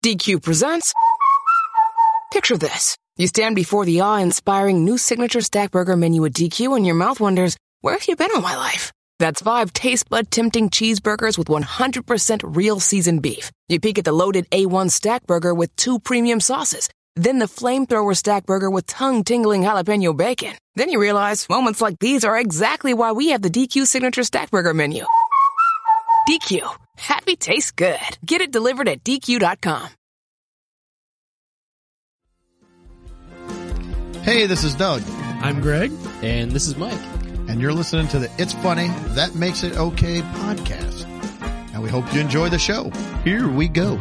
DQ presents... Picture this. You stand before the awe-inspiring new signature stack burger menu at DQ and your mouth wonders, where have you been all my life? That's 5 taste bud-tempting cheeseburgers with 100% real seasoned beef. You peek at the loaded A1 stack burger with 2 premium sauces. Then the flamethrower stack burger with tongue-tingling jalapeno bacon. Then you realize moments like these are exactly why we have the DQ signature stack burger menu. DQ. Happy tastes good. Get it delivered at DQ.com. Hey, this is Doug. I'm Greg. And this is Mike. And you're listening to the It's Funny, That Makes It Okay podcast. And we hope you enjoy the show. Here we go.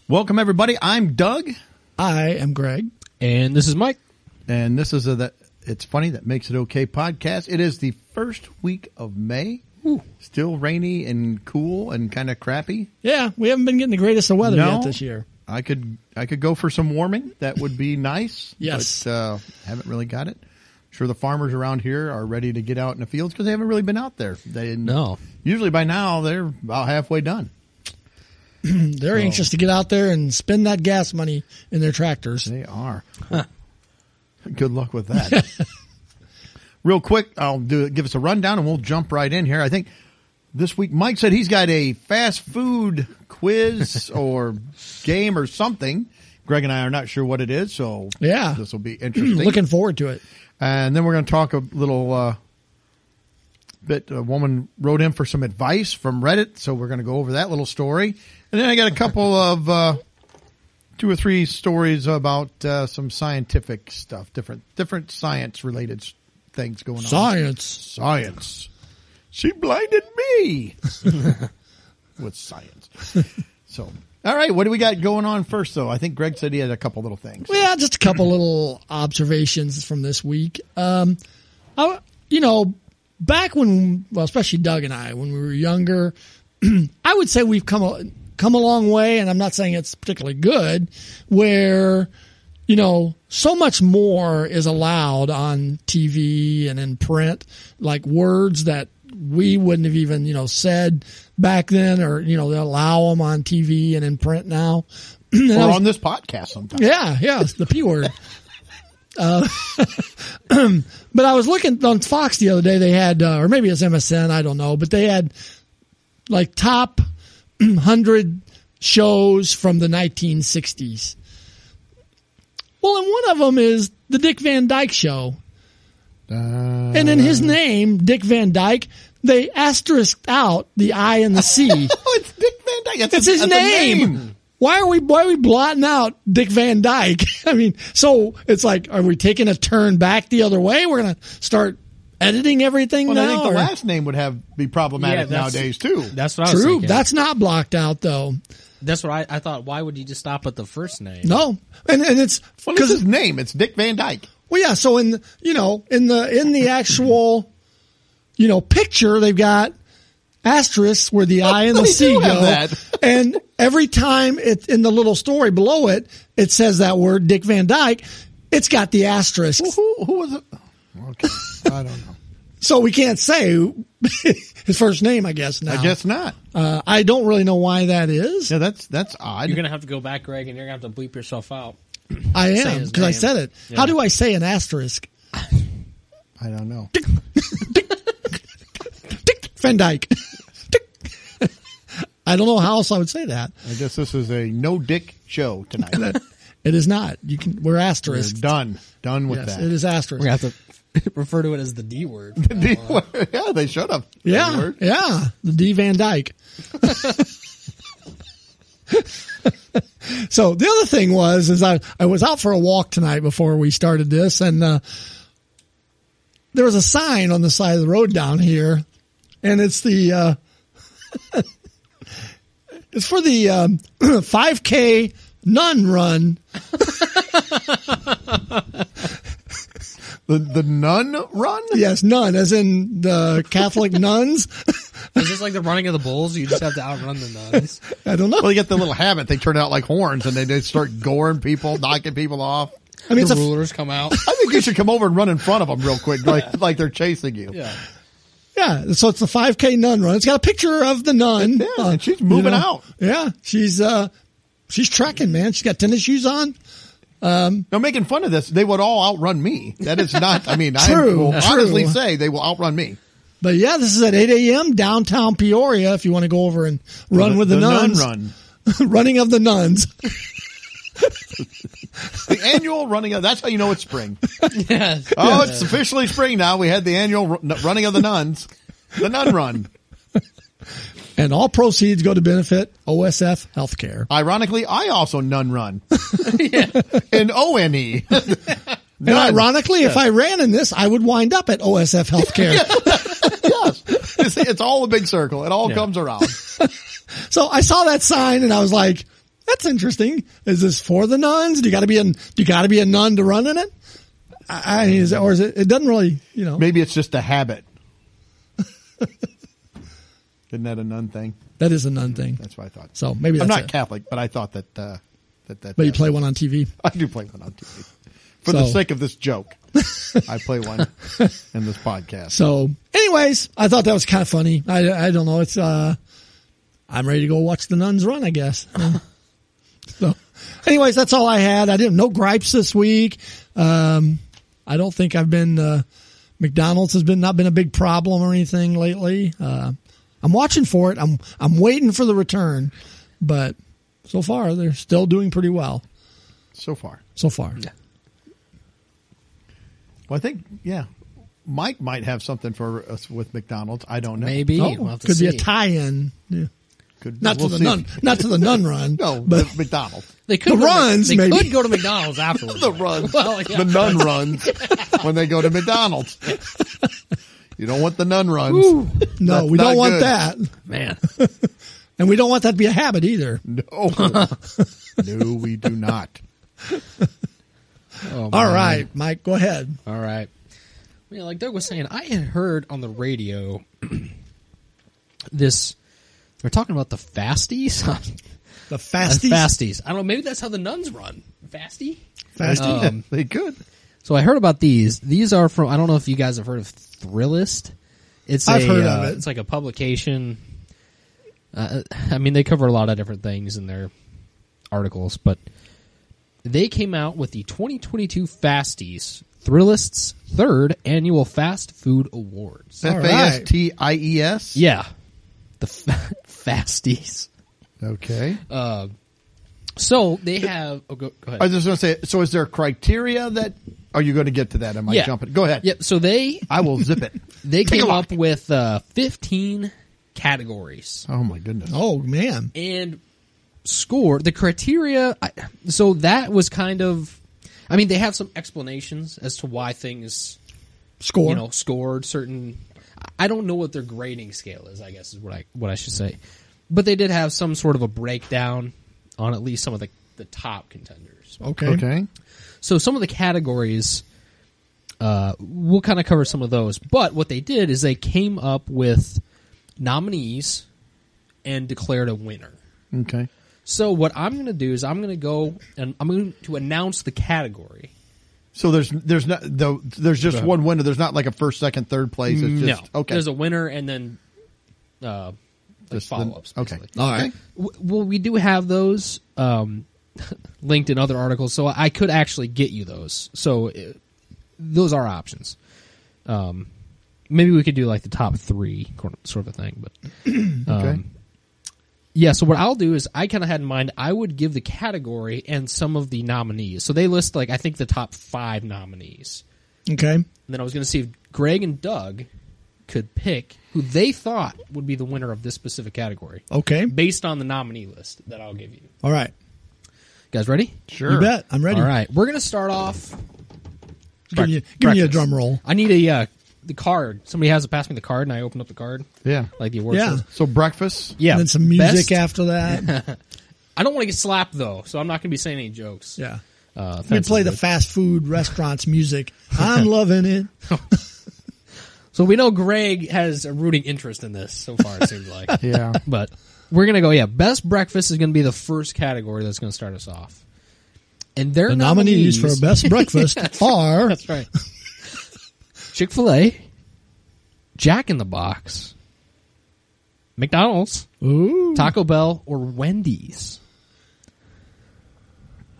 Welcome, everybody. I'm Doug. I am Greg. And this is Mike. And this is the It's Funny, That Makes It Okay podcast. It is the first week of May. Ooh. Still rainy and cool and kind of crappy. Yeah, we haven't been getting the greatest of weather yet this year. I could go for some warming. That would be nice. Yes. But haven't really got it. Sure, the farmers around here are ready to get out in the fields because they haven't really been out there. No. Usually by now they're about halfway done. They're anxious to get out there and spend that gas money in their tractors. They are. Huh. Good luck with that. Real quick, I'll give us a rundown and we'll jump right in here. I think this week Mike said he's got a fast food quiz or game or something. Greg and I are not sure what it is, so yeah, this will be interesting. Looking forward to it. And then we're going to talk a little bit. A woman wrote in for some advice from Reddit, so we're going to go over that little story. And then I got a couple of 2 or 3 stories about some scientific stuff, different science-related things going on. Science. She blinded me with science. So, all right, what do we got going on first, though? I think Greg said he had a couple little things. Yeah, just a couple little observations from this week. Back when, especially Doug and I, when we were younger, I would say we've come a long way, and I'm not saying it's particularly good, where, so much more is allowed on TV and in print, like words that we wouldn't have even, said back then, or, they allow them on TV and in print now. Or on this podcast sometimes. Yeah, it's the P word. But I was looking on Fox the other day, they had, or maybe it's MSN, I don't know, but they had like top 100 shows from the 1960s. Well, and one of them is the Dick Van Dyke Show. And in his name, Dick Van Dyke, they asterisked out the I and the C. It's Dick Van Dyke. It's his name. Why are we blotting out Dick Van Dyke? I mean, so it's like, are we taking a turn back the other way? We're going to start editing everything now? I think the last name would be problematic nowadays too. That's what I was thinking. That's not blocked out though. That's what I thought. Why would you just stop at the first name? No, and it's because his name. It's Dick Van Dyke. Well, yeah. So in the actual picture, they've got asterisks where the I and the C go, and every time it's in the little story below it, it says that word Dick Van Dyke. It's got the asterisks. Who was it? Okay, I don't know. So we can't say his first name, I guess. Now I guess not. I don't really know why that is. Yeah, that's odd. You're gonna have to go back, Greg, and you're gonna have to bleep yourself out. I am, because I said it. Yeah. How do I say an asterisk? I don't know. Dick Van Dyke. I don't know how else I would say that. I guess this is a no dick show tonight. It is not. We're asterisk. We're done with that. It is asterisk. We have to refer to it as the D word. The D word. Yeah, they should have. Yeah, the D Van Dyke. So the other thing is I was out for a walk tonight before we started this, and there was a sign on the side of the road down here, and it's the it's for the 5K nun run. The nun run? Yes, nun, as in the Catholic nuns. Is this like the running of the bulls? You just have to outrun the nuns. I don't know. Well, you get the little habit. They turn out like horns, and they start goring people, knocking people off. I mean, the rulers come out. I think you should come over and run in front of them real quick, like they're chasing you. Yeah. Yeah, so it's the 5K nun run. It's got a picture of the nun. Yeah, and she's moving out. Yeah, she's trekking, man. She's got tennis shoes on. Now, making fun of this, they would all outrun me. That is not, I mean, True, I will honestly say they will outrun me. But yeah, this is at 8 a.m. downtown Peoria. If you want to go over and run with the nuns, nun run. Running of the nuns. The annual running of, that's how you know it's spring. Yes. Oh, it's officially spring now. We had the annual running of the nuns. The nun run. And all proceeds go to benefit OSF Healthcare. Ironically, I also nun run. In ONE. And ironically, if I ran in this, I would wind up at OSF Healthcare. Yes. It's all a big circle. It all comes around. So I saw that sign and I was like, that's interesting. Is this for the nuns? Do you gotta be a nun to run in it? It doesn't really, Maybe it's just a habit. Isn't that a nun thing? That is a nun thing. That's what I thought. So maybe that's I'm not it. Catholic, but I thought that. But you play one on TV. I do play one on TV. For the sake of this joke, I play one in this podcast. So, anyways, I thought that was kind of funny. I don't know. It's I'm ready to go watch the nuns run, I guess. So, anyways, that's all I had. No gripes this week. I don't think I've been. McDonald's has not been a big problem or anything lately. I'm watching for it. I'm waiting for the return, but so far they're still doing pretty well. So far. Yeah. Well, I think, Mike might have something for us with McDonald's. I don't know. Maybe. Oh, We'll have to could be a see. tie-in. Yeah. Not to We'll the nun run. No, but McDonald's. They could The runs, They maybe. could go to McDonald's afterwards. The runs. Well, yeah. The nun runs when they go to McDonald's. You don't want the nun runs. no, That's we don't not want good. that. Man. And we don't want that to be a habit either. No. No, we do not. Oh, All right, Mike, go ahead. All right. Yeah, like Doug was saying, I had heard on the radio they're talking about the Fasties. The Fasties. Fasties. I don't know, maybe that's how the nuns run. Fasty? They could. So I heard about these. These are from, I don't know if you guys have heard of Thrillist. I've heard of it. It's like a publication. They cover a lot of different things in their articles, but they came out with the 2022 Fasties, Thrillist's third annual Fast Food Awards. Fasties? Yeah. The Fasties. Okay. So they have, go ahead. I was just going to say, so is there a criteria that, are you going to get to that? Am I jumping? Go ahead. Yep. So I will zip it. they Take a came look. up with 15 categories. Oh my goodness. Oh, man. And score the criteria. So that was kind of, they have some explanations as to why things scored certain. I don't know what their grading scale is, I guess is what I should say. But they did have some sort of a breakdown on at least some of the top contenders. Okay. So some of the categories, we'll kind of cover some of those. But what they did is they came up with nominees and declared a winner. Okay. So what I'm going to do is I'm going to go and I'm going to announce the category. So there's just one winner. There's not like a first, second, third place. It's just, No. okay. There's a winner and then follow-ups. Okay. Basically. All right. Well, we do have those linked in other articles, so I could actually get you those. So those are options. Maybe we could do like the top 3 sort of thing. But Okay. yeah, so what I'll do is I kind of had in mind I would give the category and some of the nominees. So they list I think the top 5 nominees. Okay. And then I was going to see if Greg and Doug could pick who they thought would be the winner of this specific category. Okay. Based on the nominee list that I'll give you. All right. Guys ready? Sure. You bet. I'm ready. All right. We're going to start off. Give me a breakfast. drum roll. I need the card. Somebody has to pass me the card, and I open up the card. Yeah. Like the award Yeah. shows. So breakfast. Yeah. And then some music Best- after that. I don't want to get slapped, though, so I'm not going to be saying any jokes. Yeah. We offenses, play the but- fast food restaurants music. I'm loving it. So we know Greg has a rooting interest in this so far, it seems like. Yeah. But we're going to go, best breakfast is going to be the first category that's going to start us off. And their The nominees for best breakfast are That's right. Chick-fil-A, Jack in the Box, McDonald's, Ooh. Taco Bell, or Wendy's.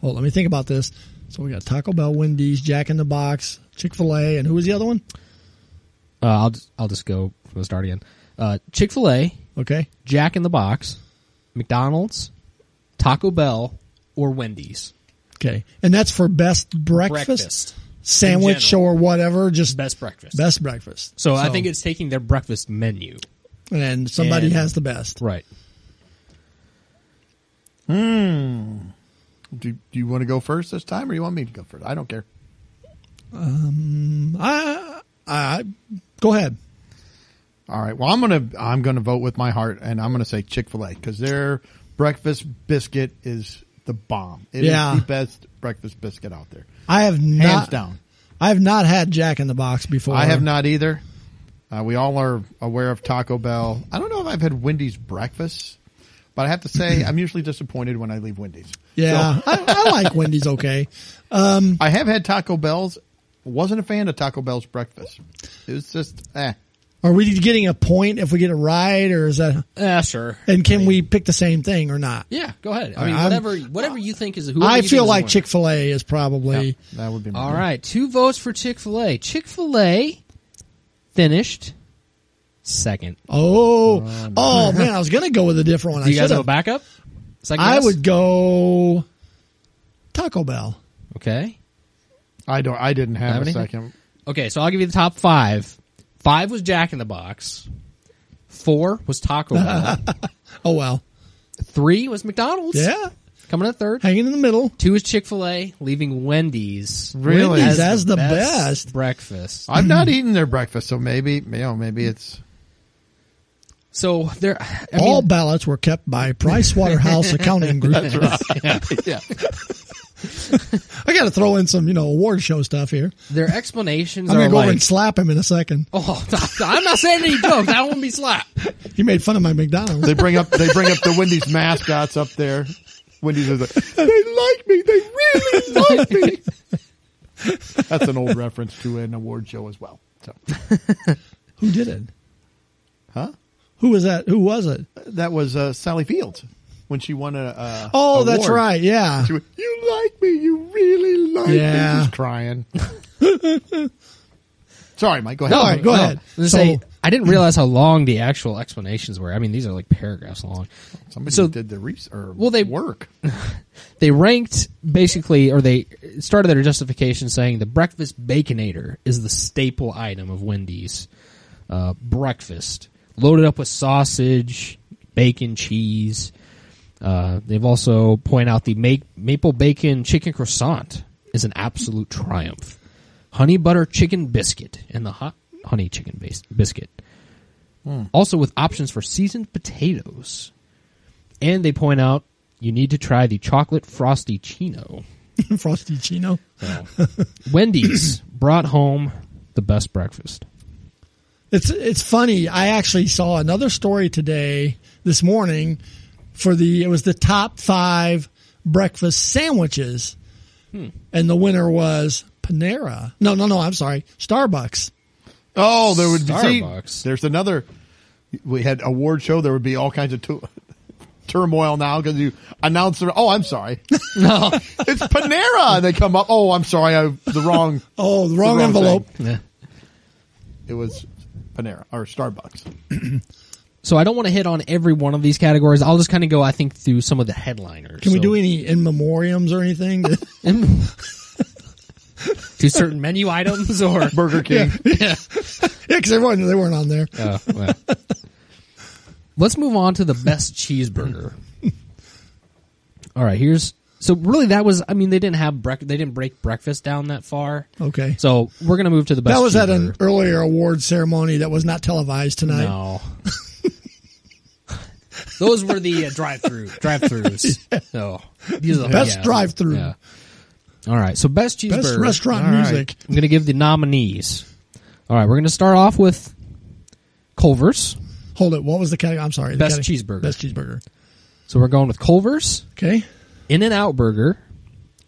Well, let me think about this. So we got Taco Bell, Wendy's, Jack in the Box, Chick-fil-A, and who was the other one? I'll just go from the start again. Chick-fil-A, Okay. Jack in the Box, McDonald's, Taco Bell, or Wendy's. Okay. And that's for best breakfast? Sandwich In general. or whatever, just Best breakfast. best breakfast. So I think it's taking their breakfast menu. And somebody And- has the best. Right. Do you want to go first this time, or you want me to go first? I don't care. I go ahead. All right. Well, I'm gonna vote with my heart, and I'm gonna say Chick-fil-A because their breakfast biscuit is the bomb. It is the best breakfast biscuit out there, I have hands not down. I have not had Jack in the Box before. I have not either. We all are aware of Taco Bell. I don't know if I've had Wendy's breakfast, but I have to say I'm usually disappointed when I leave Wendy's. Yeah, So, I like Wendy's okay. I have had Taco Bell's. Wasn't a fan of Taco Bell's breakfast. It was just Are we getting a point if we get it right, or is that? Yeah, sure. And can we pick the same thing or not? Yeah, go ahead. I mean, I'm- whatever you think is. I feel like Chick-fil-A is probably. that would be my All right, 2 votes for Chick-fil-A. Chick-fil-A finished second. Oh man, I was gonna go with a different one. Do you I guys should have a have. backup? Second I guess? would go Taco Bell. Okay. I didn't have Have a anything? second. Okay, so I'll give you the top 5. 5 was Jack in the Box. 4 was Taco Bell. Oh well, 3 was McDonald's. yeah, Coming in third. hanging in the middle. 2 is Chick-fil-A, leaving Wendy's. Really? Wendy's as the best. breakfast. I've not eaten their breakfast, so maybe it's. So there, All ballots were kept by Pricewaterhouse Accounting Group. That's right. Yeah. I got to throw in some, award show stuff here. their explanations I'm are going to go over like, and slap him in a second. oh, I'm not saying any jokes. I won't be slapped. He made fun of my McDonald's. They bring up the Wendy's mascots up there. Wendy's is like, they like me. They really like me. That's an old reference to an award show as well. So, Who did it? huh? Who was that? Who was it? That was Sally Fields when she won a. Oh, award. that's right. Yeah. She went, you like me. You really like Yeah. me. Just crying. Sorry, Mike. Go ahead. All right, go ahead. I was gonna say, I didn't realize how long the actual explanations were. I mean, these are like paragraphs long. Somebody did the research. Well, they work. They ranked basically, or they started their justification saying the breakfast Baconator is the staple item of Wendy's breakfast, loaded up with sausage, bacon, cheese. They've also point out the maple bacon chicken croissant is an absolute triumph. Honey butter chicken biscuit and the hot honey chicken biscuit. Also with options for seasoned potatoes. And they point out you need to try the chocolate frosty chino. Frosty Chino. Wendy's brought home the best breakfast. It's funny. I actually saw another story this morning it was the top 5 breakfast sandwiches. And the winner was Panera. No, I'm sorry. Starbucks. Oh, there would be. Starbucks. There's another. We had award show. There would be all kinds of turmoil now because you announce. Oh, I'm sorry. No. It's Panera. And they come up. Oh, I'm sorry. The wrong Envelope. thing. Yeah. It was Panera or Starbucks. So I don't want to hit on every one of these categories. I'll just kind of go, I think, through some of the headliners. Can we do any in memoriams or anything? to certain menu items or Burger King. Yeah, because they weren't on there. Oh, well. Let's move on to the best cheeseburger. All right, really that was. I mean, they didn't break breakfast down that far. Okay. So we're gonna move to the best. That was at an cheeseburger. earlier award ceremony that was not televised tonight. No. Those were the drive-throughs. So these are the Best drive-through. Yeah. All right, so best cheeseburger. Best restaurant All right. music. I'm going to give the nominees. All right, we're going to start off with Culver's. Hold it. What was the category? I'm sorry. The Best category. cheeseburger. Best cheeseburger. So we're going with Culver's, Okay. In-N-Out Burger,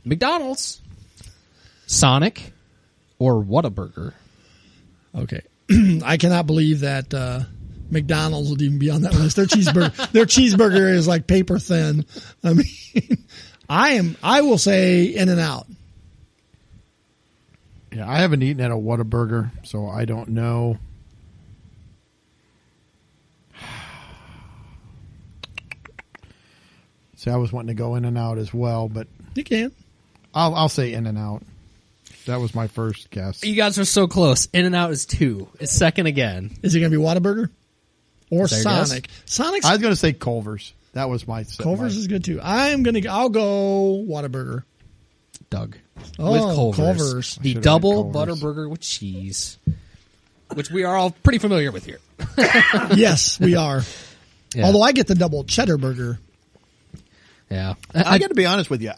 McDonald's, Sonic, or Whataburger. Okay. I cannot believe that McDonald's would even be on that list. Their cheeseburger is like paper thin. I mean, I will say In-N-Out. Yeah, I haven't eaten at a Whataburger, so I don't know. See, I was wanting to go In-N-Out as well, but You can. I'll say In-N-Out. That was my first guess. You guys are so close. In-N-Out is 2. It's second again. Is it going to be Whataburger or Is that your guess? Sonic? Sonic's I was going to say Culver's. That was my. Culver's is good too. I'll go Whataburger. Doug. Oh, With Culver's. Culver's. The Should've double had butter Culver's. burger with cheese, which we are all pretty familiar with here. Yes, we are. Yeah. Although I get the double cheddar burger. Yeah. I got to be honest with you.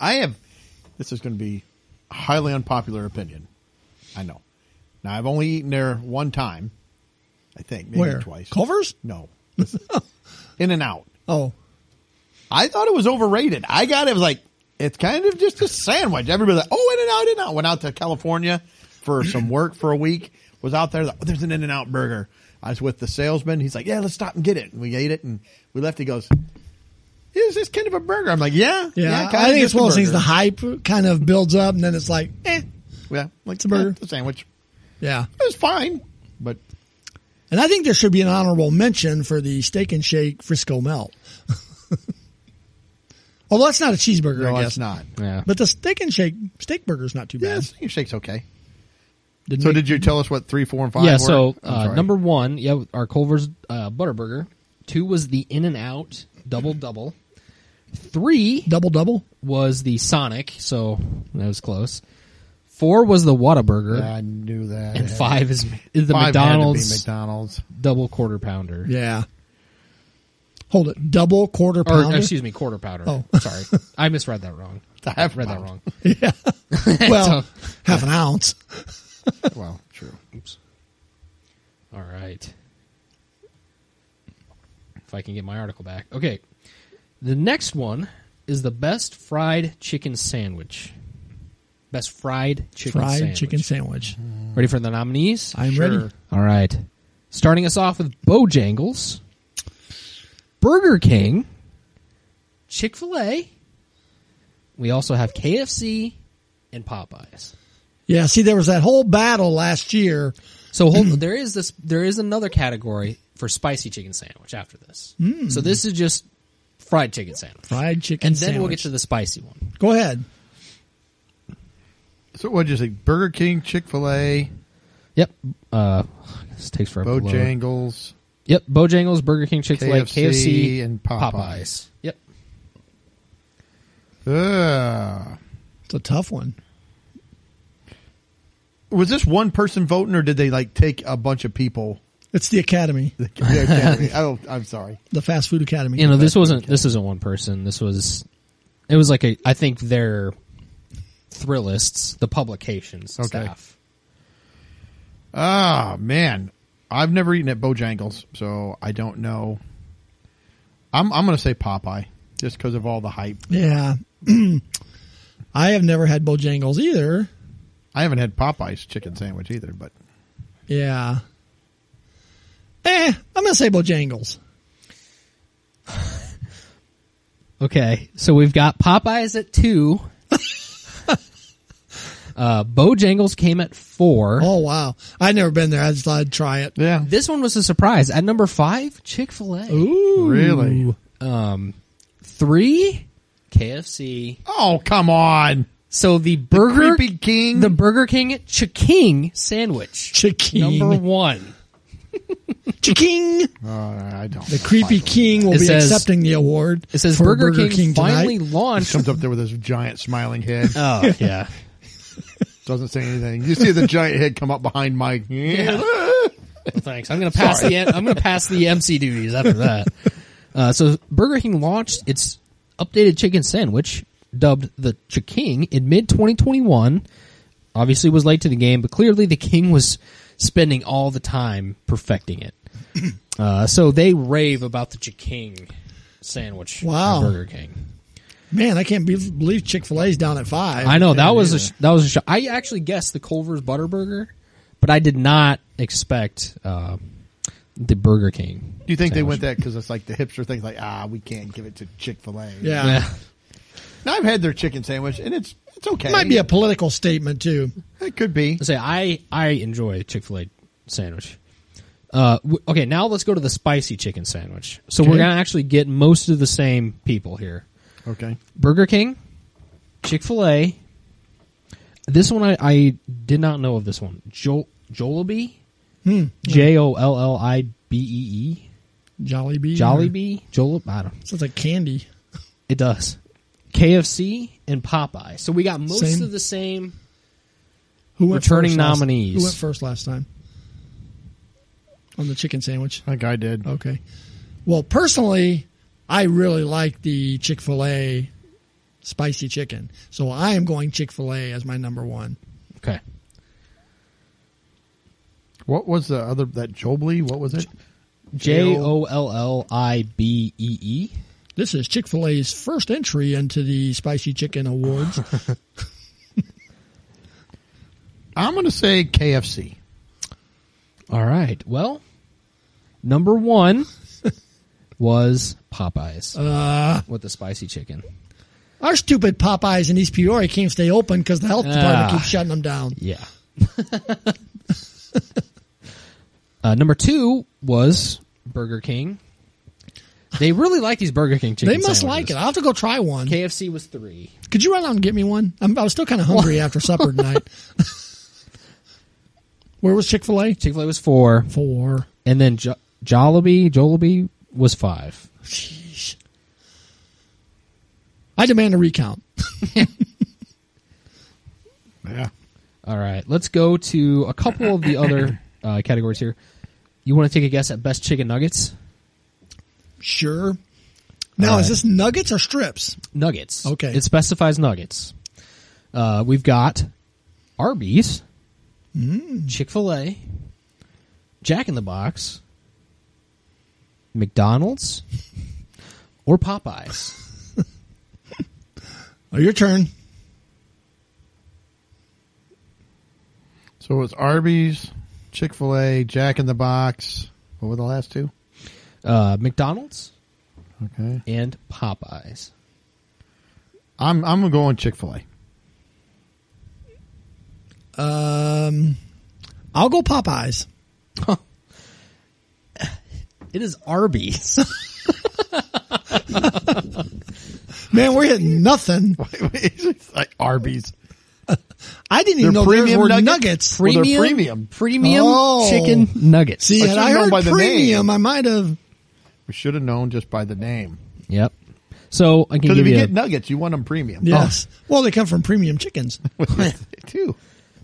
This is going to be a highly unpopular opinion. I know. Now, I've only eaten there one time. I think. Maybe Where? twice. Culver's? No. In-N-Out. Oh. I thought it was overrated. It was like, it's kind of just a sandwich. Everybody's like, oh, In-N-Out. Went out to California for some work for a week. Was out there. Like, oh, there's an In-N-Out burger. I was with the salesman. He's like, yeah, let's stop and get it. And we ate it and we left. He goes, is this kind of a burger? I'm like, yeah. Yeah, kinda I think it's just a one of those things. burger. The hype kind of builds up, and then it's like, Yeah, like It's a burger. It's a sandwich. yeah. It was fine, but And I think there should be an honorable mention for the Steak and Shake Frisco Melt. Although that's not a cheeseburger, no, I it's guess. not. Yeah. But the Steak and Shake steak burger is not too Yeah, bad. Steak and Shake's okay. Didn't So we- did you tell us what 3, 4, and 5 Yeah, were? so I'm sorry. number 1, our Culver's Butterburger. 2 was the In-N-Out Double. 3 double? was the Sonic, so that was close. 4 was the Whataburger. Yeah, I knew that. And It had- 5 is the 5 McDonald's had to be McDonald's. double quarter pounder. Yeah. Hold it. Double quarter Or, pounder? excuse me, quarter pounder. Oh. Sorry. I misread that wrong. The half read that pound. wrong. Yeah. Well, So- half an ounce. Well, true. Oops. All right. If I can get my article back. Okay. The next one is the best fried chicken sandwich. Best fried chicken Fried sandwich. chicken sandwich. Ready for the nominees? I'm Sure. ready. All right. Starting us off with Bojangles, Burger King, Chick-fil-A. We also have KFC and Popeyes. Yeah, see, there was that whole battle last year. So hold on. There is another category for spicy chicken sandwich after this. So this is just fried chicken sandwich. Fried chicken And then sandwich. we'll get to the spicy one. Go ahead. So what did you say? Burger King, Chick-fil-A, Yep. This takes forever to load. Bojangles. Yep. Bojangles, Burger King, Chick-fil-A, KFC, and Popeyes. Yep. It's a tough one. Was this one person voting, or did they like take a bunch of people? It's the Academy, The Academy. Oh, I'm sorry. the Fast Food Academy. You know, this isn't one person. It was like I think their Thrillists, the publications Okay. staff. Ah, man. I've never eaten at Bojangles, so I don't know. I'm going to say Popeye, just because of all the hype. Yeah. I have never had Bojangles either. I haven't had Popeye's chicken sandwich either, but Yeah. I'm going to say Bojangles. Okay, so we've got Popeyes at 2. Bojangles came at 4. Oh, wow. I'd never been there. I just thought I'd try it. yeah. This one was a surprise. At number 5, Chick-fil-A. Ooh. Really? 3, KFC. Oh, come on. So the Burger Creepy King. the Burger King Chiking sandwich. Chiking. Number 1. Chiking. I don't. The Creepy King will It be says- accepting the award. It says for Burger King finally tonight. launched. Comes up there with his giant smiling head. Oh yeah. Doesn't say anything. You see the giant head come up behind Mike. Yeah. Well, thanks. I'm going to pass the MC duties after that. So Burger King launched its updated chicken sandwich, dubbed the Chiking, in mid 2021. Obviously, was late to the game, but clearly the King was spending all the time perfecting it. So they rave about the Chiking sandwich. Wow. At Burger King. Man, I can't believe Chick-fil-A's down at 5. I know that was a shock. I actually guessed the Culver's Butterburger, but I did not expect the Burger King. Do you think they sandwich. went that because it's like the hipster thing, like, we can't give it to Chick-fil-A? Yeah. Now, I've had their chicken sandwich, and it's okay. It might be a political statement, too. It could be. I enjoy Chick-fil-A sandwich. Okay, now let's go to the spicy chicken sandwich. So we're going to actually get most of the same people here. Okay. Burger King, Chick-fil-A. This one I did not know of this one. Jollibee? Jollibee? Jollibee? Jollibee? I don't know. Sounds like candy. It does. KFC and Popeye. So we got most of the same Who went returning first nominees. Who went first last time? On the chicken sandwich? That guy did. Okay. Well, personally, I really like the Chick-fil-A spicy chicken. So I am going Chick-fil-A as my number one. Okay. What was the other, that Jollibee? What was it? Jollibee. This is Chick-fil-A's first entry into the Spicy Chicken Awards. I'm going to say KFC. All right. Well, number one was Popeyes with the spicy chicken. Our stupid Popeyes in East Peoria can't stay open because the health department keeps shutting them down. Yeah. Number two was Burger King. They really like these Burger King chicken They must sandwiches. like it. I'll have to go try one. KFC was 3. Could you run out and get me one? I was still kind of hungry after supper tonight. Where was Chick-fil-A? Chick-fil-A was 4. 4. And then Jollibee was 5. Jeez. I demand a recount. Yeah. All right. Let's go to a couple of the other categories here. You want to take a guess at best chicken nuggets? Sure. Now, is this nuggets or strips? Nuggets. Okay. It specifies nuggets. We've got Arby's, Chick-fil-A, Jack in the Box, McDonald's, or Popeyes. Oh, your turn. So it was Arby's, Chick-fil-A, Jack in the Box. What were the last two? McDonald's Okay. and Popeyes. I'm going Chick-fil-A. I'll go Popeyes. It is Arby's. Man, we're hitting nothing. It's like Arby's. I didn't even They're know there premium were nuggets. nuggets. Well, they're premium. Oh. chicken nuggets. See, I had should've I known heard by the premium, name. I might have. We should have known just by the name. Yep. So I can Because give if you you get nuggets, you want them premium. Yes. Well, they come from premium chickens. They do.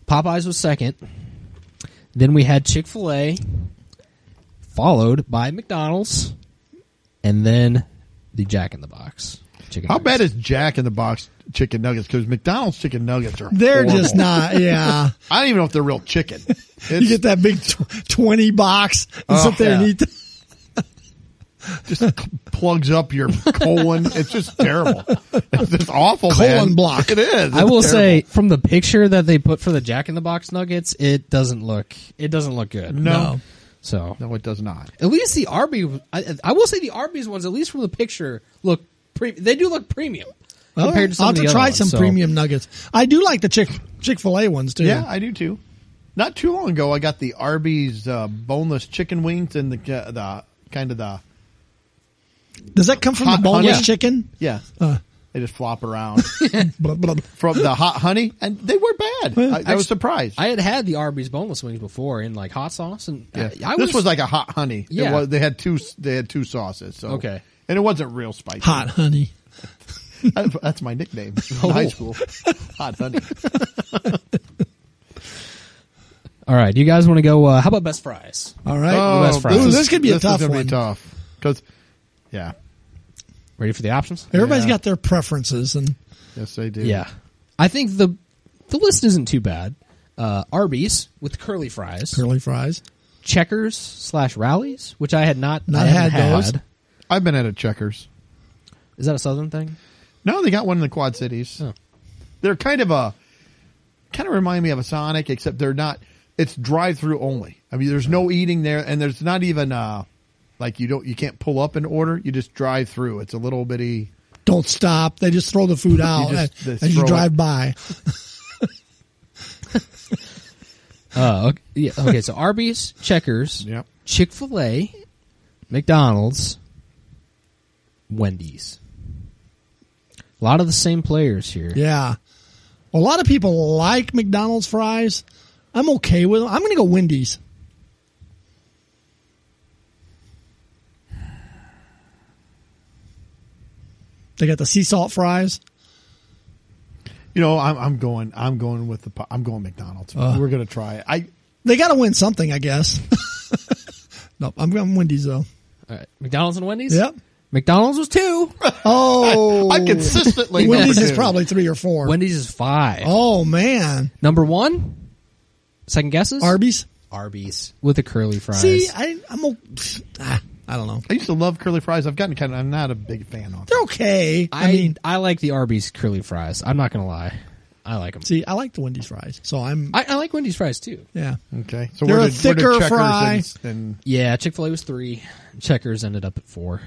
Popeyes was second. Then we had Chick-fil-A, followed by McDonald's, and then the Jack in the Box chicken. How nuggets. bad is Jack in the Box chicken nuggets? Because McDonald's chicken nuggets are They're horrible. just not, yeah. I don't even know if they're real chicken. You get that big 20 box and sit there and yeah. eat. Just plugs up your colon. It's just terrible. It's just awful, Colon man. block. It is. I will It's say, terrible. from the picture that they put for the Jack in the Box nuggets, it doesn't look good. No. So No, it does not. at least the Arby's, I will say the Arby's ones, at least from the picture, they do look premium compared to some I'll of the have to other try ones, some so. premium nuggets. I do like the Chick-fil-A ones, too. Yeah, I do too. Not too long ago, I got the Arby's boneless chicken wings and the kind of the Does that come from Hot the boneless honey? chicken? yeah. They just flop around Blah, blah. from the hot honey, and they were bad. I was surprised. I had the Arby's boneless wings before in like hot sauce, and Yeah. This was like a hot honey. Yeah. It was, they had two sauces. So. Okay. And it wasn't real spicy. Hot honey. That's my nickname in high school. Hot honey. All right, do you guys want to go? How about best fries? All right. best fries. Ooh, this could be a tough is gonna one. Be tough because, yeah, Ready for the options? Everybody's Yeah. got their preferences, and yes, they do. Yeah, I think the list isn't too bad. Arby's with curly fries, curly fries. Checkers / Rallies, which I had not Not I haven't had those. I've been at a Checkers. Is that a Southern thing? No, they got one in the Quad Cities. Oh. They're kind of remind me of a Sonic, except they're not. It's drive-through only. I mean, there's no eating there, and there's not even like you can't pull up and order. You just drive through. It's a little bitty. Don't stop. They just throw the food out as you drive by. Okay, so Arby's, Checkers, Yep. Chick-fil-A, McDonald's, Wendy's. A lot of the same players here. Yeah. Well, a lot of people like McDonald's fries. I'm okay with them. I'm going to go Wendy's. They got the sea salt fries. You know, I'm going McDonald's. We're going to try it. They got to win something, I guess. Nope, I'm going Wendy's though. All right, McDonald's and Wendy's? Yep. McDonald's was 2. Oh, I consistently Wendy's number is 2. probably 3 or 4. Wendy's is 5. Oh man, Number 1? Second guesses? Arby's. Arby's with the curly fries. See, I don't know. I used to love curly fries. I'm not a big fan of them. They're okay. I mean, I like the Arby's curly fries. I'm not going to lie. I like them. see, I like the Wendy's fries, so I like Wendy's fries too. yeah. Okay. So They're where a did thicker Checkers fry. and Yeah, Chick-fil-A was 3. Checkers ended up at 4.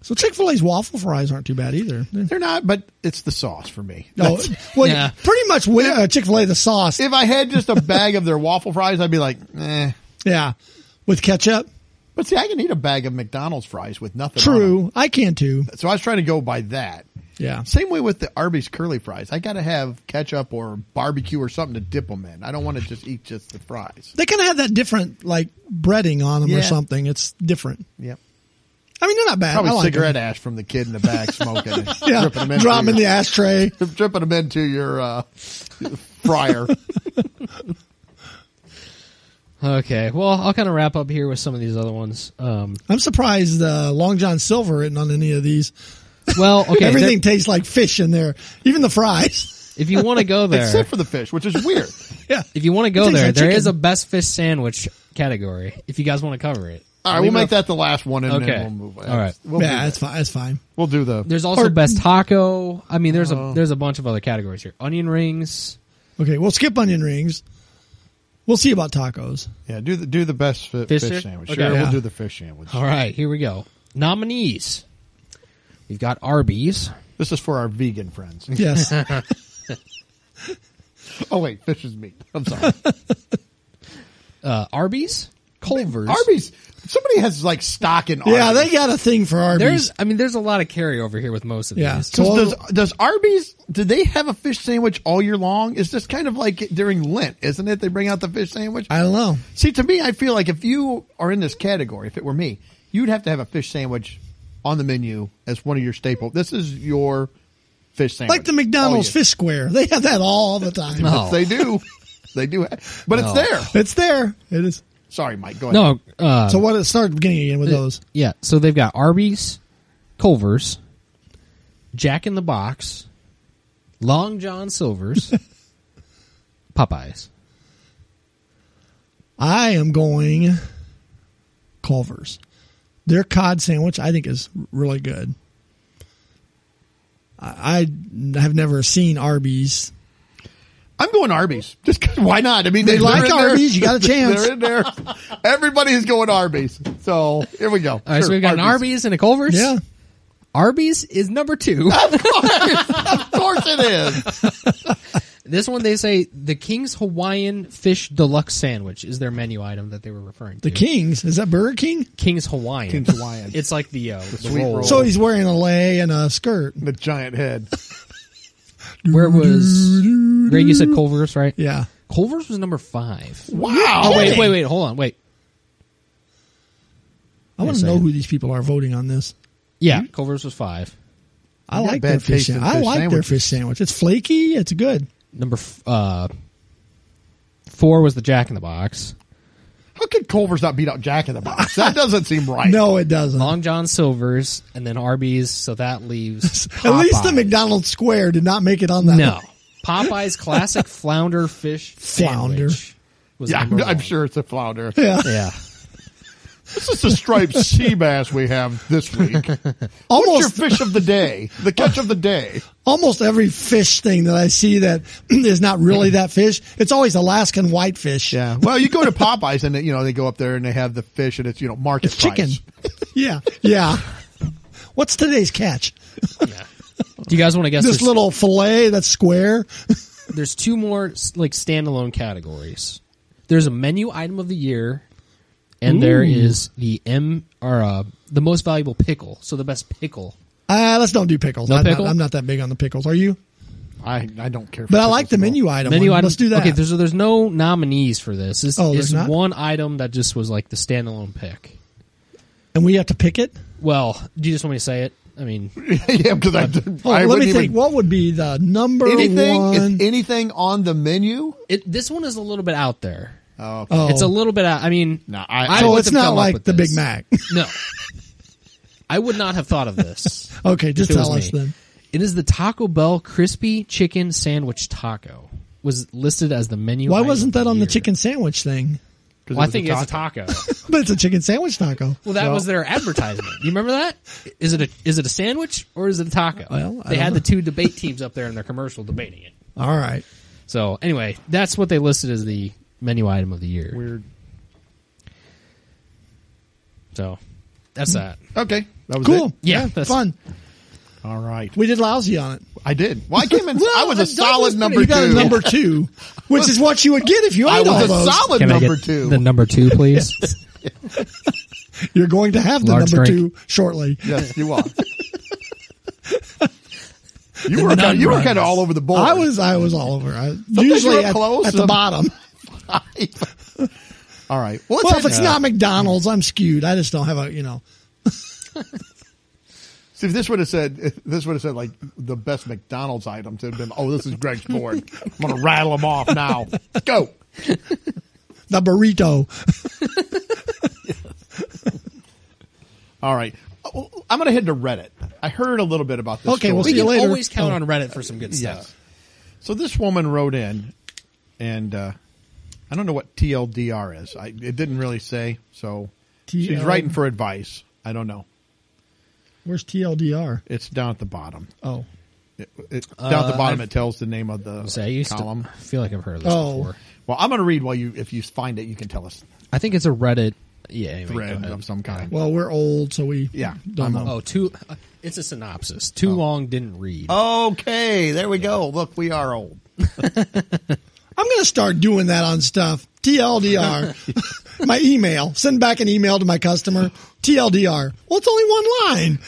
So Chick-fil-A's waffle fries aren't too bad either. they're not, but it's the sauce for me. No, well, Yeah. pretty much Chick-fil-A the sauce. If I had just a bag of their waffle fries, I'd be like, eh. Yeah, with ketchup. But see, I can eat a bag of McDonald's fries with nothing on True, I can too. them. So I was trying to go by that. Yeah. Same way with the Arby's curly fries. I got to have ketchup or barbecue or something to dip them in. I don't want to just eat just the fries. They kind of have that different, like, breading on them or Yeah. something. It's different. Yep. I mean, they're not bad. Probably I like cigarette them. ash from the kid in the back smoking it. Yeah, Dripping them drop them in into the ashtray. dripping them into your fryer. Okay, well, I'll kind of wrap up here with some of these other ones. I'm surprised Long John Silver isn't on any of these. Well, okay, Everything tastes like fish in there, even the fries. if you want to go there, Except for the fish, which is weird. Yeah. if you want to go It tastes there, like there chicken. is a best fish sandwich category. If you guys want to cover it, All right, we'll make that the last one, and Okay. then we'll move on. All right. We'll do Yeah, that. that's fine. That's fine. We'll do the. there's also Or- best taco. I mean, there's a bunch of other categories here. Onion rings. Okay, we'll skip onion rings. We'll see about tacos. Yeah, do the best fish stick? sandwich. Okay. Sure, Yeah. we'll do the fish sandwich. All right, here we go. Nominees. We've got Arby's. This is for our vegan friends. Yes. Oh wait, fish is meat. I'm sorry. Arby's. Culver's. Arby's. Somebody has like stock in Arby's. Yeah, they got a thing for Arby's. There's a lot of carryover here with most of Yeah. these. So Does Arby's, do they have a fish sandwich all year long? Is this kind of like during Lent, isn't it? They bring out the fish sandwich? I don't know. See, to me, I feel like if you are in this category, if it were me, you'd have to have a fish sandwich on the menu as one of your staple. This is your fish sandwich. Like the McDonald's fish square. They have that all the time. No. They do. They do. But it's there. It's there. It is. Sorry, Mike. Go ahead. No. So what? Start beginning again with those. Yeah. So they've got Arby's, Culver's, Jack in the Box, Long John Silver's, Popeyes. I am going Culver's. Their cod sandwich, I think, is really good. I have never seen Arby's. I'm going Arby's. Just 'cause, why not? I mean, They like they're in there. Arby's. You got a chance. They're in there. Everybody's going Arby's. So here we go. All right, so we've got an Arby's and a Culver's. Yeah. Arby's is number 2. Of course it is. This one, they say the King's Hawaiian Fish Deluxe Sandwich is their menu item that they were referring to. The King's. Is that Burger King? King's Hawaiian. King's Hawaiian. It's like the sweet roll. roll. So he's wearing a lei and a skirt. The giant head. Where was Greg? You said Culver's, right? Yeah. Culver's was number 5. Wow. Oh, wait, hold on, wait. I want to know who these people are voting on this. Yeah, Culver's was 5. I got like bad their fish taste in sandwich. I fish like their sandwiches. fish sandwich. It's flaky. It's good. Number 4 was the Jack in the Box. How could Culver's not beat out Jack in the Box? That doesn't seem right. No, it doesn't. Long John Silver's, and then Arby's, so that leaves At least the Popeyes. McDonald's Square did not make it on that. No. Popeye's Classic Flounder Fish Flounder. Sandwich was Yeah, number I'm 1. sure it's a flounder. Yeah. Yeah. This is the striped sea bass we have this week. What's your Almost, fish of the day? The catch of the day. almost every fish thing that I see that is not really that fish, it's always Alaskan whitefish. Yeah. Well, you go to Popeyes and they go up there and they have the fish and it's market It's chicken. price. Yeah. What's today's catch? Do you guys want to guess This little fillet that's square. There's two more like standalone categories. There's a menu item of the year, and there is the the most valuable pickle. So the best pickle. Let's don't do pickles. No pickle? I'm not that big on the pickles. Are you? I don't care. But I like the menu item. Menu one. item. Let's do that. Okay, there's no nominees for this. This there's is not? one item that just was like the standalone pick. And we have to pick it? Well, do you just want me to say it? I mean, yeah, because I let me think. What would be the number anything, one? Is anything on the menu? this one is a little bit out there. Oh, okay. Oh. It's a little bit out. I mean, No, So wouldn't it's have not come up like with the this. Big Mac. No. I would not have thought of this. Okay, just if it was tell us me. then. It is the Taco Bell crispy chicken sandwich taco. Was listed as the menu. Why item wasn't of that on the year. chicken sandwich thing? Well, I think it's a taco. But it's a chicken sandwich taco. Well, that was their advertisement. You remember that? Is it a sandwich or is it a taco? Well, I they don't had know. the two debate teams up there in their commercial debating it. All right. So anyway, that's what they listed as the menu item of the year. Weird. So that's that. Okay, that was Cool. it. Yeah, Yeah, that's- fun. All right, We did lousy on it. I did. Well, I came in. I was a Doug solid number You got a two. number two, which is what you would get if you I ate all was a those. solid Can I number get two. the number 2, please? You're going to have the Large number drink. 2 shortly. Yes, you are. You were kind of all over the board. I was all over. you Usually were close. at the bottom. All right. Well, Well, if it's not McDonald's, I'm skewed. I just don't have a. See, if this would have said like the best McDonald's items, it'd have been, this is Greg's board. I'm going to rattle them off now. Go. The burrito. All right. I'm going to head to Reddit. I heard a little bit about this. Okay, we'll story. see you We can later. always count on Reddit for some good stuff. Yes. So this woman wrote in, and I don't know what TLDR is. It didn't really say. So she's writing for advice. I don't know. Where's TLDR? It's down at the bottom. Oh. Down at the bottom, it tells the name of the I used column. to feel like I've heard of this before. Well, I'm going to read while if you find it, you can tell us. I think it's a Reddit. Yeah, anyway, go Thread ahead. of some kind. Well, we're old, so we don't know. Oh, it's a synopsis. Too long, didn't read. Okay, there we go. Look, we are old. I'm going to start doing that on stuff. TLDR. My email. Send back an email to my customer. TLDR. Well, it's only one line.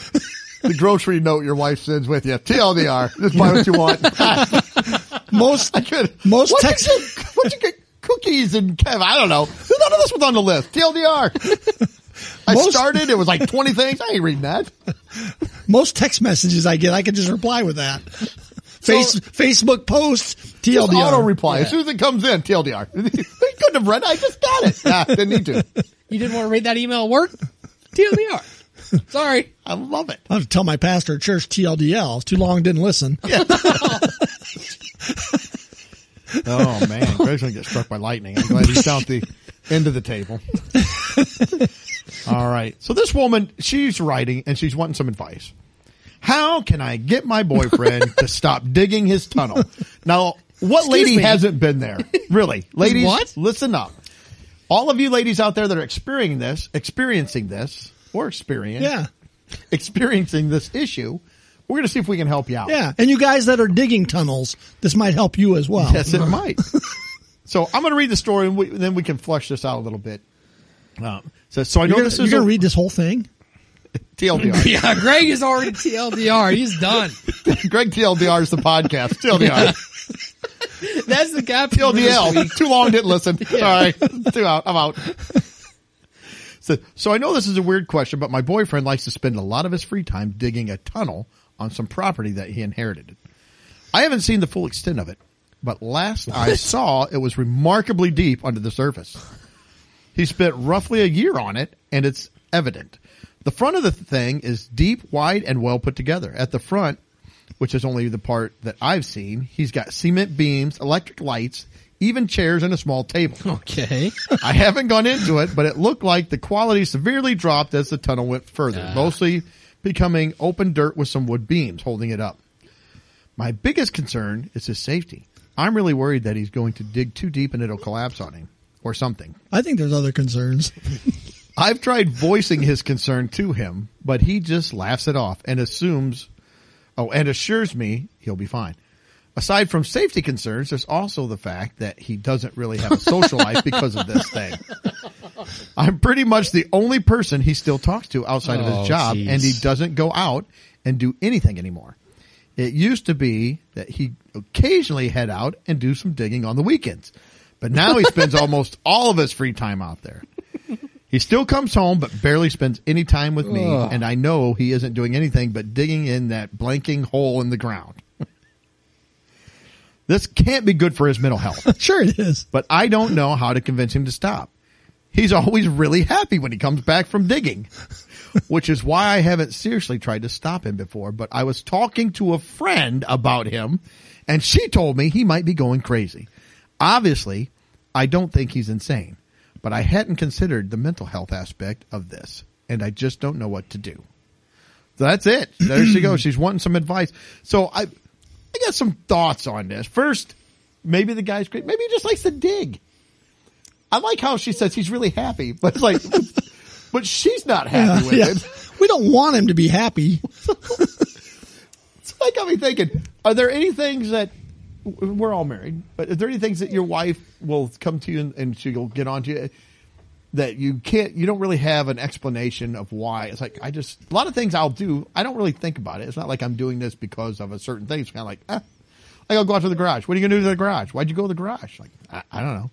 The grocery note your wife sends with you. TLDR. Just buy what you want. Most What'd text. you get? Cookies and Kev. I don't know. None of this was on the list. TLDR. I started. It was like 20 things. I ain't reading that. Most text messages I get, I can just reply with that. Facebook posts, TLDR. Auto reply. As soon as it comes in, TLDR. You couldn't have read it. I just got it. Nah, didn't need to. You didn't want to read that email at work? TLDR. Sorry. I love it. I have to tell my pastor at church TLDL. It's too long, didn't listen. Yeah. Oh, man. Greg's going to get struck by lightning. I'm glad he's down at the end of the table. All right. So this woman, she's writing and she's wanting some advice. How can I get my boyfriend to stop digging his tunnel? Now, what lady hasn't been there? Really? Ladies, What? Listen up. All of you ladies out there that are experiencing this, experiencing this issue, we're going to see if we can help you out. Yeah. And you guys that are digging tunnels, this might help you as well. Yes, it might. So I'm going to read the story and then we can flush this out a little bit. So I know this is You're going to read this whole thing? TLDR. Yeah, Greg is already TLDR. He's done. Greg TLDR is the podcast. TLDR. That's the caption. for this week. TLDL. Too long, didn't listen. Sorry. Too out. I'm out. So I know this is a weird question, but my boyfriend likes to spend a lot of his free time digging a tunnel on some property that he inherited. I haven't seen the full extent of it, but last I saw, it was remarkably deep under the surface. He spent roughly a year on it, and it's evident. The front of the thing is deep, wide, and well put together. At the front, which is only the part that I've seen, he's got cement beams, electric lights, even chairs, and a small table. Okay. I haven't gone into it, but it looked like the quality severely dropped as the tunnel went further, mostly becoming open dirt with some wood beams holding it up. My biggest concern is his safety. I'm really worried that he's going to dig too deep and it'll collapse on him or something. I think there's other concerns. I've tried voicing his concern to him, but he just laughs it off and assures me he'll be fine. Aside from safety concerns, there's also the fact that he doesn't really have a social life because of this thing. I'm pretty much the only person he still talks to outside of his job, and he doesn't go out and do anything anymore. It used to be that he occasionally head out and do some digging on the weekends, but now he spends almost all of his free time out there. He still comes home, but barely spends any time with me, and I know he isn't doing anything but digging in that blanking hole in the ground. This can't be good for his mental health. Sure it is. But I don't know how to convince him to stop. He's always really happy when he comes back from digging, which is why I haven't seriously tried to stop him before. But I was talking to a friend about him, and she told me he might be going crazy. Obviously, I don't think he's insane, but I hadn't considered the mental health aspect of this, and I just don't know what to do. So that's it. There she goes. She's wanting some advice. So I got some thoughts on this. First, maybe the guy's great. Maybe he just likes to dig. I like how she says he's really happy, but it's like, but she's not happy with it. We don't want him to be happy. It's like got me thinking, are there any things that, we're all married, but are there any things that your wife will come to you and she'll get on to you that you don't really have an explanation of why? It's like, a lot of things I'll do, I don't really think about it. It's not like I'm doing this because of a certain thing. It's kind of like, like I'll go out to the garage. What are you going to do to the garage? Why'd you go to the garage? Like, I don't know.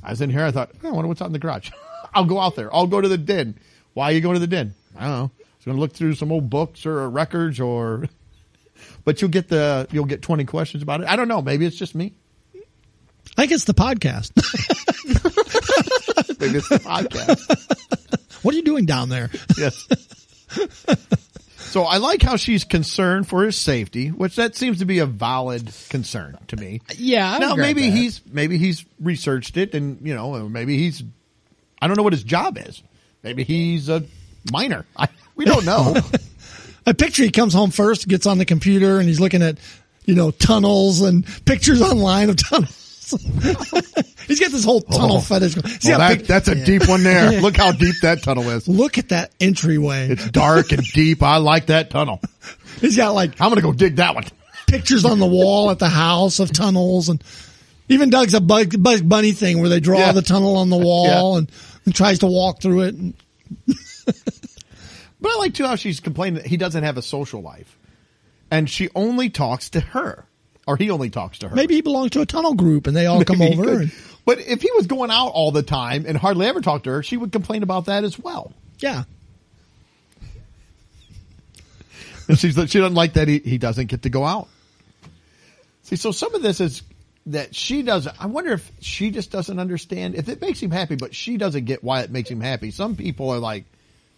I was in here. I thought, I wonder what's out in the garage. I'll go out there. I'll go to the den. Why are you going to the den? I don't know. I was going to look through some old books or records but you'll get 20 questions about it. I don't know. Maybe it's just me. I think it's the podcast. Maybe it's the podcast. What are you doing down there? Yes. So I like how she's concerned for his safety, which that seems to be a valid concern to me. Yeah. Now maybe he's researched it, and maybe I don't know what his job is. Maybe he's a miner. We don't know. I picture he comes home first, gets on the computer, and he's looking at tunnels and pictures online of tunnels. He's got this whole tunnel fetish. That's a deep one there. Look how deep that tunnel is. Look at that entryway. It's dark and deep. I like that tunnel. He's got I'm going to go dig that one. Pictures on the wall at the house of tunnels, and even Doug's a Bug Bunny thing where they draw the tunnel on the wall and tries to walk through it. But I like too how she's complaining that he doesn't have a social life, and she only talks to her. Or he only talks to her. Maybe he belongs to a tunnel group and they all come over. But if he was going out all the time and hardly ever talked to her, she would complain about that as well. Yeah. And she doesn't like that he doesn't get to go out. See, so some of this is that she doesn't. I wonder if she just doesn't understand. If it makes him happy, but she doesn't get why it makes him happy. Some people are like,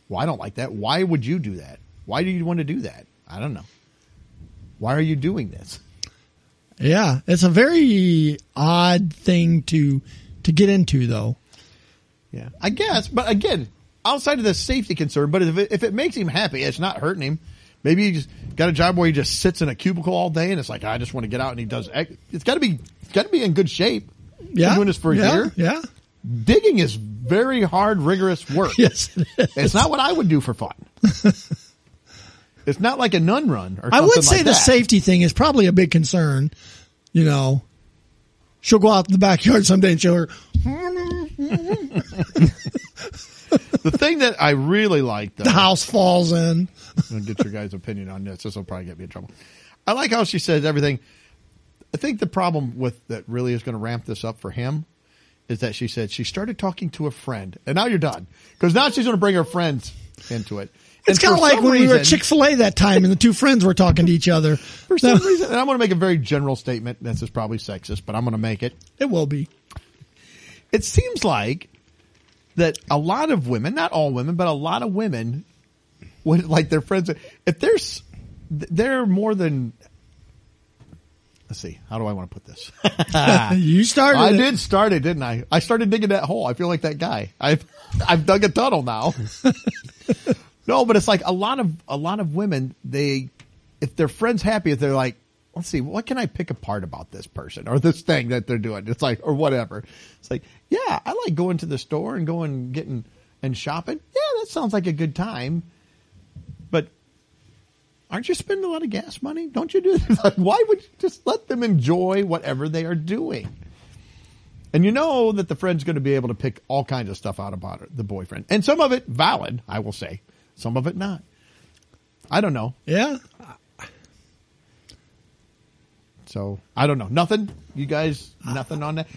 well, I don't like that. Why would you do that? Why do you want to do that? I don't know. Why are you doing this? Yeah, it's a very odd thing to get into, though. Yeah, I guess. But again, outside of the safety concern, but if it makes him happy, it's not hurting him. Maybe he just got a job where he just sits in a cubicle all day, and it's like, I just want to get out, and he does. It's got to be in good shape. Yeah, been doing this for a year. Yeah, digging is very hard, rigorous work. Yes, it is. It's not what I would do for fun. It's not like a nun run or something. I would say like the that. safety thing is probably a big concern. She'll go out in the backyard someday and she'll. The thing that I really like, though, the house falls in. I'm going to get your guys' opinion on this. This will probably get me in trouble. I like how she says everything. I think the problem with that really is going to ramp this up for him is that she said she started talking to a friend, and now you're done because now she's going to bring her friends into it. It's kind of like when we were at Chick-fil-A that time and the two friends were talking to each other. For some reason, and I'm going to make a very general statement. This is probably sexist, but I'm going to make it. It will be. It seems like that a lot of women, not all women, but a lot of women, when like their friends, if they're more than, let's see, how do I want to put this? You started. I did start it, didn't I? I started digging that hole. I feel like that guy. I've dug a tunnel now. No, but it's like a lot of women, if their friend's happy, if they're like, let's see, what can I pick apart about this person or this thing that they're doing? It's like, or whatever. It's like, yeah, I like going to the store and going getting and shopping. Yeah, that sounds like a good time. But aren't you spending a lot of gas money? Don't you do that? Like, why would you just let them enjoy whatever they are doing? And you know that the friend's going to be able to pick all kinds of stuff out about the boyfriend. And some of it valid, I will say. Some of it not. I don't know. Yeah. So, I don't know. Nothing? You guys, nothing on that?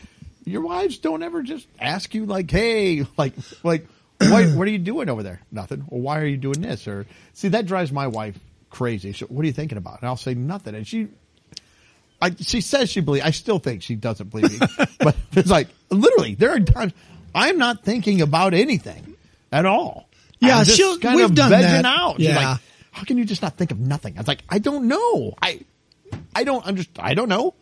Your wives don't ever just ask you like, hey, like, what are you doing over there? Nothing. Well, why are you doing this? Or see, that drives my wife crazy. So, what are you thinking about? And I'll say nothing. And she says she believes. I still think she doesn't believe me. But it's like, literally, there are times I'm not thinking about anything at all. Yeah, I'm just kind we've of done vegging that. out. Yeah. She's like, how can you just not think of nothing? I was like, I don't know. I don't understand. I don't know.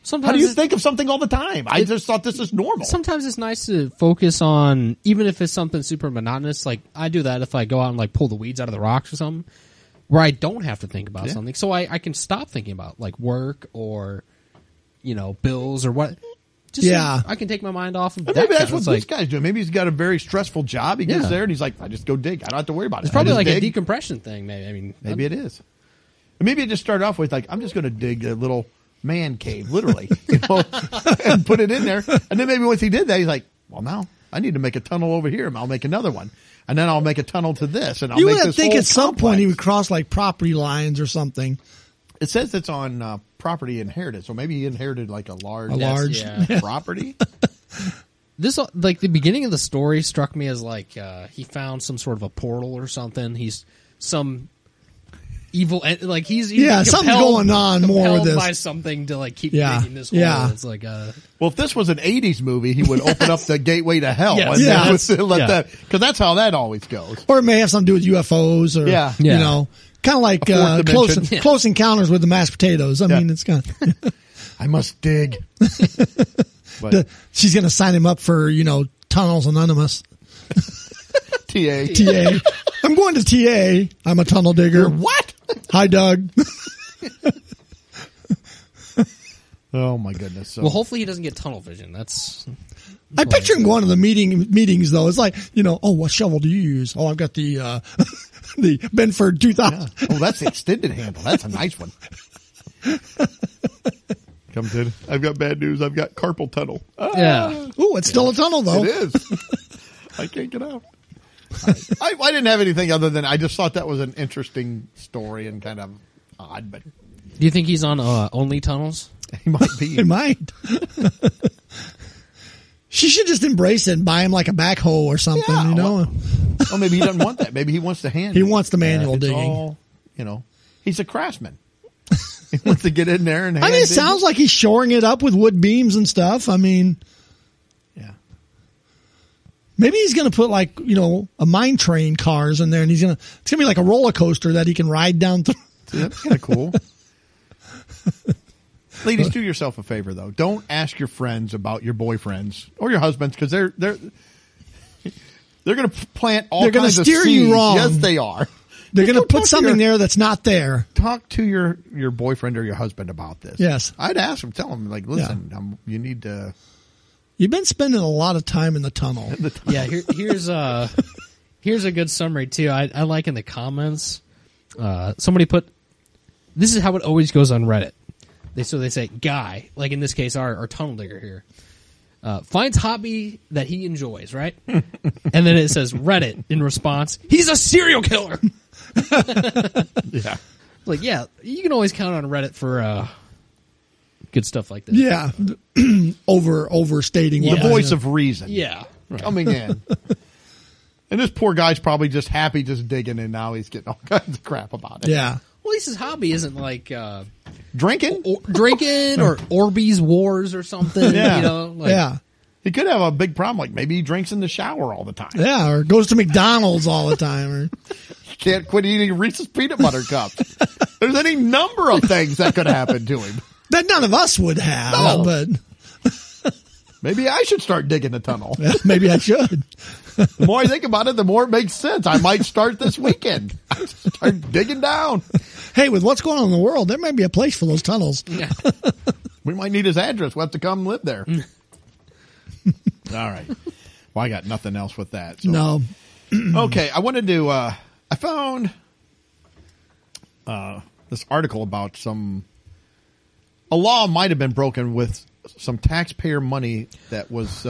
Sometimes how do you think of something all the time? I just thought this is normal. Sometimes it's nice to focus on, even if it's something super monotonous. Like I do that if I go out and like pull the weeds out of the rocks or something, where I don't have to think about something, so I can stop thinking about like work or bills or what. Just so I can take my mind off of that. Maybe that's what this guy's doing. Maybe he's got a very stressful job. He gets there and he's like, I just go dig. I don't have to worry about it. It's probably like a decompression thing. Maybe. Maybe it is. And maybe it just started off with like, I'm just going to dig a little man cave, literally, and put it in there. And then maybe once he did that, he's like, well, now I need to make a tunnel over here. And I'll make another one. And then I'll make a tunnel to this. And I'll make this would think whole at some complex. point he would cross like property lines or something. It says it's on property inherited. So maybe he inherited like a large property. This, like the beginning of the story struck me as like he found some sort of a portal or something. He's some evil, like he's something's going on more with this. by something to like keep digging this hole. Yeah. It's like well, if this was an 80s movie, he would open up the gateway to hell. Yes. And let that, because that's how that always goes. Or it may have something to do with UFOs or, you know, kind of like close encounters with the mashed potatoes. I mean, it's kind of... I must dig. She's going to sign him up for, Tunnels Anonymous. TA. I'm going to TA. I'm a tunnel digger. What? Hi, Doug. Oh my goodness. So, well, hopefully he doesn't get tunnel vision. I picture him going to the meetings though. It's like, what shovel do you use? Oh, I've got the Benford 2000. Yeah. Oh, that's the extended handle. That's a nice one. Comes in. I've got bad news. I've got carpal tunnel. Yeah. Ooh, it's still a tunnel though. It is. I can't get out. I didn't have anything other than I just thought that was an interesting story and kind of odd. But do you think he's on only tunnels? He might be. He might. She should just embrace it and buy him like a backhoe or something, Well, maybe he doesn't want that. Maybe he wants the hand. He wants the manual digging. All, he's a craftsman. He wants to get in there and it sounds like he's shoring it up with wood beams and stuff. I mean, yeah. Maybe he's going to put like, a mine train cars in there and it's going to be like a roller coaster that he can ride down through. That's kind of cool. Ladies, do yourself a favor though. Don't ask your friends about your boyfriends or your husbands because they're going to plant all they're kinds of steer seeds. You wrong. Yes, they are. They're going to put something there that's not there. Talk to your boyfriend or your husband about this. Yes. I'd ask him, tell him, like, listen, you need to... You've been spending a lot of time in the tunnel. Yeah, here's a good summary, too. I like in the comments, somebody put, this is how it always goes on Reddit. They say, guy, like in this case, our tunnel digger here, finds hobby that he enjoys, right? And then it says Reddit in response, he's a serial killer. Yeah. Like, yeah, you can always count on Reddit for good stuff like that. Yeah. Overstating. The voice of reason. Yeah. Coming in. And this poor guy's probably just happy just digging, and now he's getting all kinds of crap about it. Yeah. Well, at least his hobby isn't like drinking or Orbeez Wars or something. Yeah. Yeah. He could have a big problem, like maybe he drinks in the shower all the time. Yeah, or goes to McDonald's all the time. Or can't quit eating Reese's peanut butter cups. There's any number of things that could happen to him. That none of us would have, but maybe I should start digging the tunnel. Maybe I should. The more I think about it, the more it makes sense. I might start this weekend. Start digging down. Hey, with what's going on in the world, there may be a place for those tunnels. Yeah. We might need his address. We'll have to come live there. All right. Well, I got nothing else with that. So. No. Okay, I wanted to. I found this article about a law might have been broken with some taxpayer money that was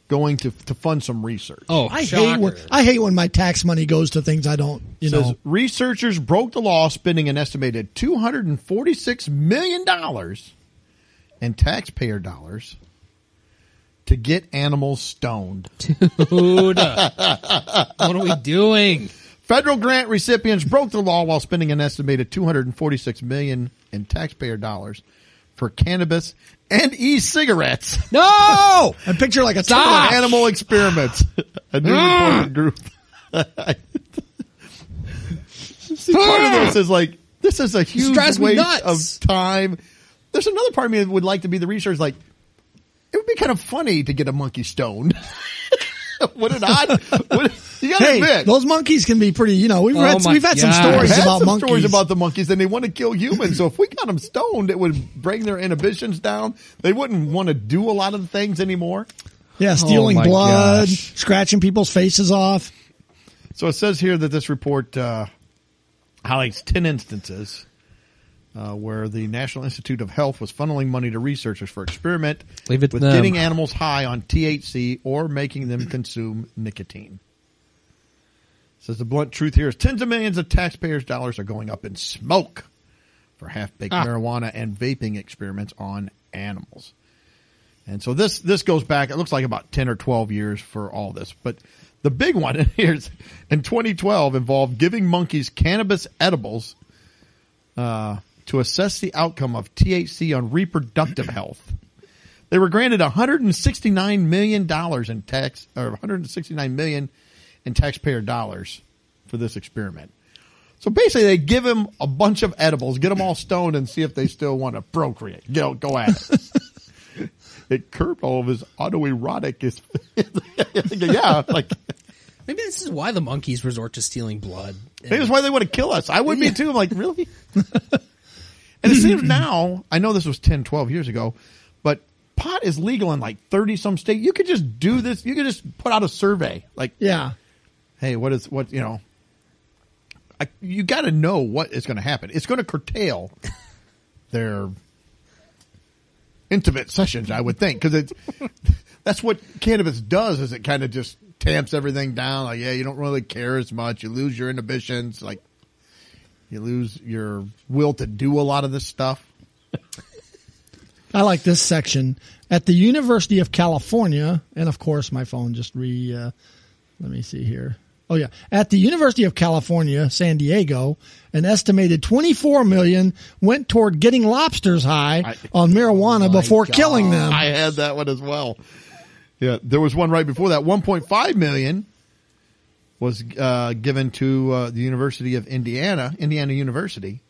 going to fund some research. Oh, I hate when my tax money goes to things I don't, Says researchers broke the law, spending an estimated $246 million in taxpayer dollars to get animals stoned. Dude, what are we doing? Federal grant recipients broke the law while spending an estimated $246 million in taxpayer dollars for cannabis and e-cigarettes. No! I picture like a Stop! Animal experiments. A new reported group. See, part of this is like, this is a huge waste of time. There's another part of me that would like to be the research, like, it would be kind of funny to get a monkey stoned. Would it not? You gotta admit. Those monkeys can be pretty, we've had some We've stories had about some monkeys. stories about the monkeys, and they want to kill humans. So if we got them stoned, it would bring their inhibitions down. They wouldn't want to do a lot of the things anymore. Yeah, stealing blood, gosh. scratching people's faces off. So it says here that this report highlights 10 instances where the National Institute of Health was funneling money to researchers for experiment Leave it with to them. getting animals high on THC or making them consume nicotine. Says the blunt truth here is tens of millions of taxpayers' dollars are going up in smoke for half-baked marijuana and vaping experiments on animals. And so this goes back, it looks like about 10 or 12 years for all this. But the big one here is in 2012 involved giving monkeys cannabis edibles to assess the outcome of THC on reproductive health. They were granted $169 million in tax, or $169 million in taxpayer dollars for this experiment. So basically, they give him a bunch of edibles, get them all stoned, and see if they still want to procreate. Go at it. It curbed all of his autoerotic. Yeah, like Maybe this is why the monkeys resort to stealing blood. maybe that's why they want to kill us. I would be too. I'm like, really? And it seems now, I know this was 10, 12 years ago, but pot is legal in like 30 some states. You could just do this. You could just put out a survey. Like, Yeah. hey, you got to know what is going to happen. It's going to curtail their intimate sessions, I would think, because that's what cannabis does. Is it kind of just tamps everything down? Like, yeah, you don't really care as much. You lose your inhibitions. Like, you lose your will to do a lot of this stuff. I like this section. At the University of California, and of course my phone just let me see here. Oh yeah. At the University of California, San Diego, an estimated 24 million went toward getting lobsters high on marijuana before killing them. I had that one as well. Yeah, there was one right before that. 1.5 million was given to the University of Indiana University,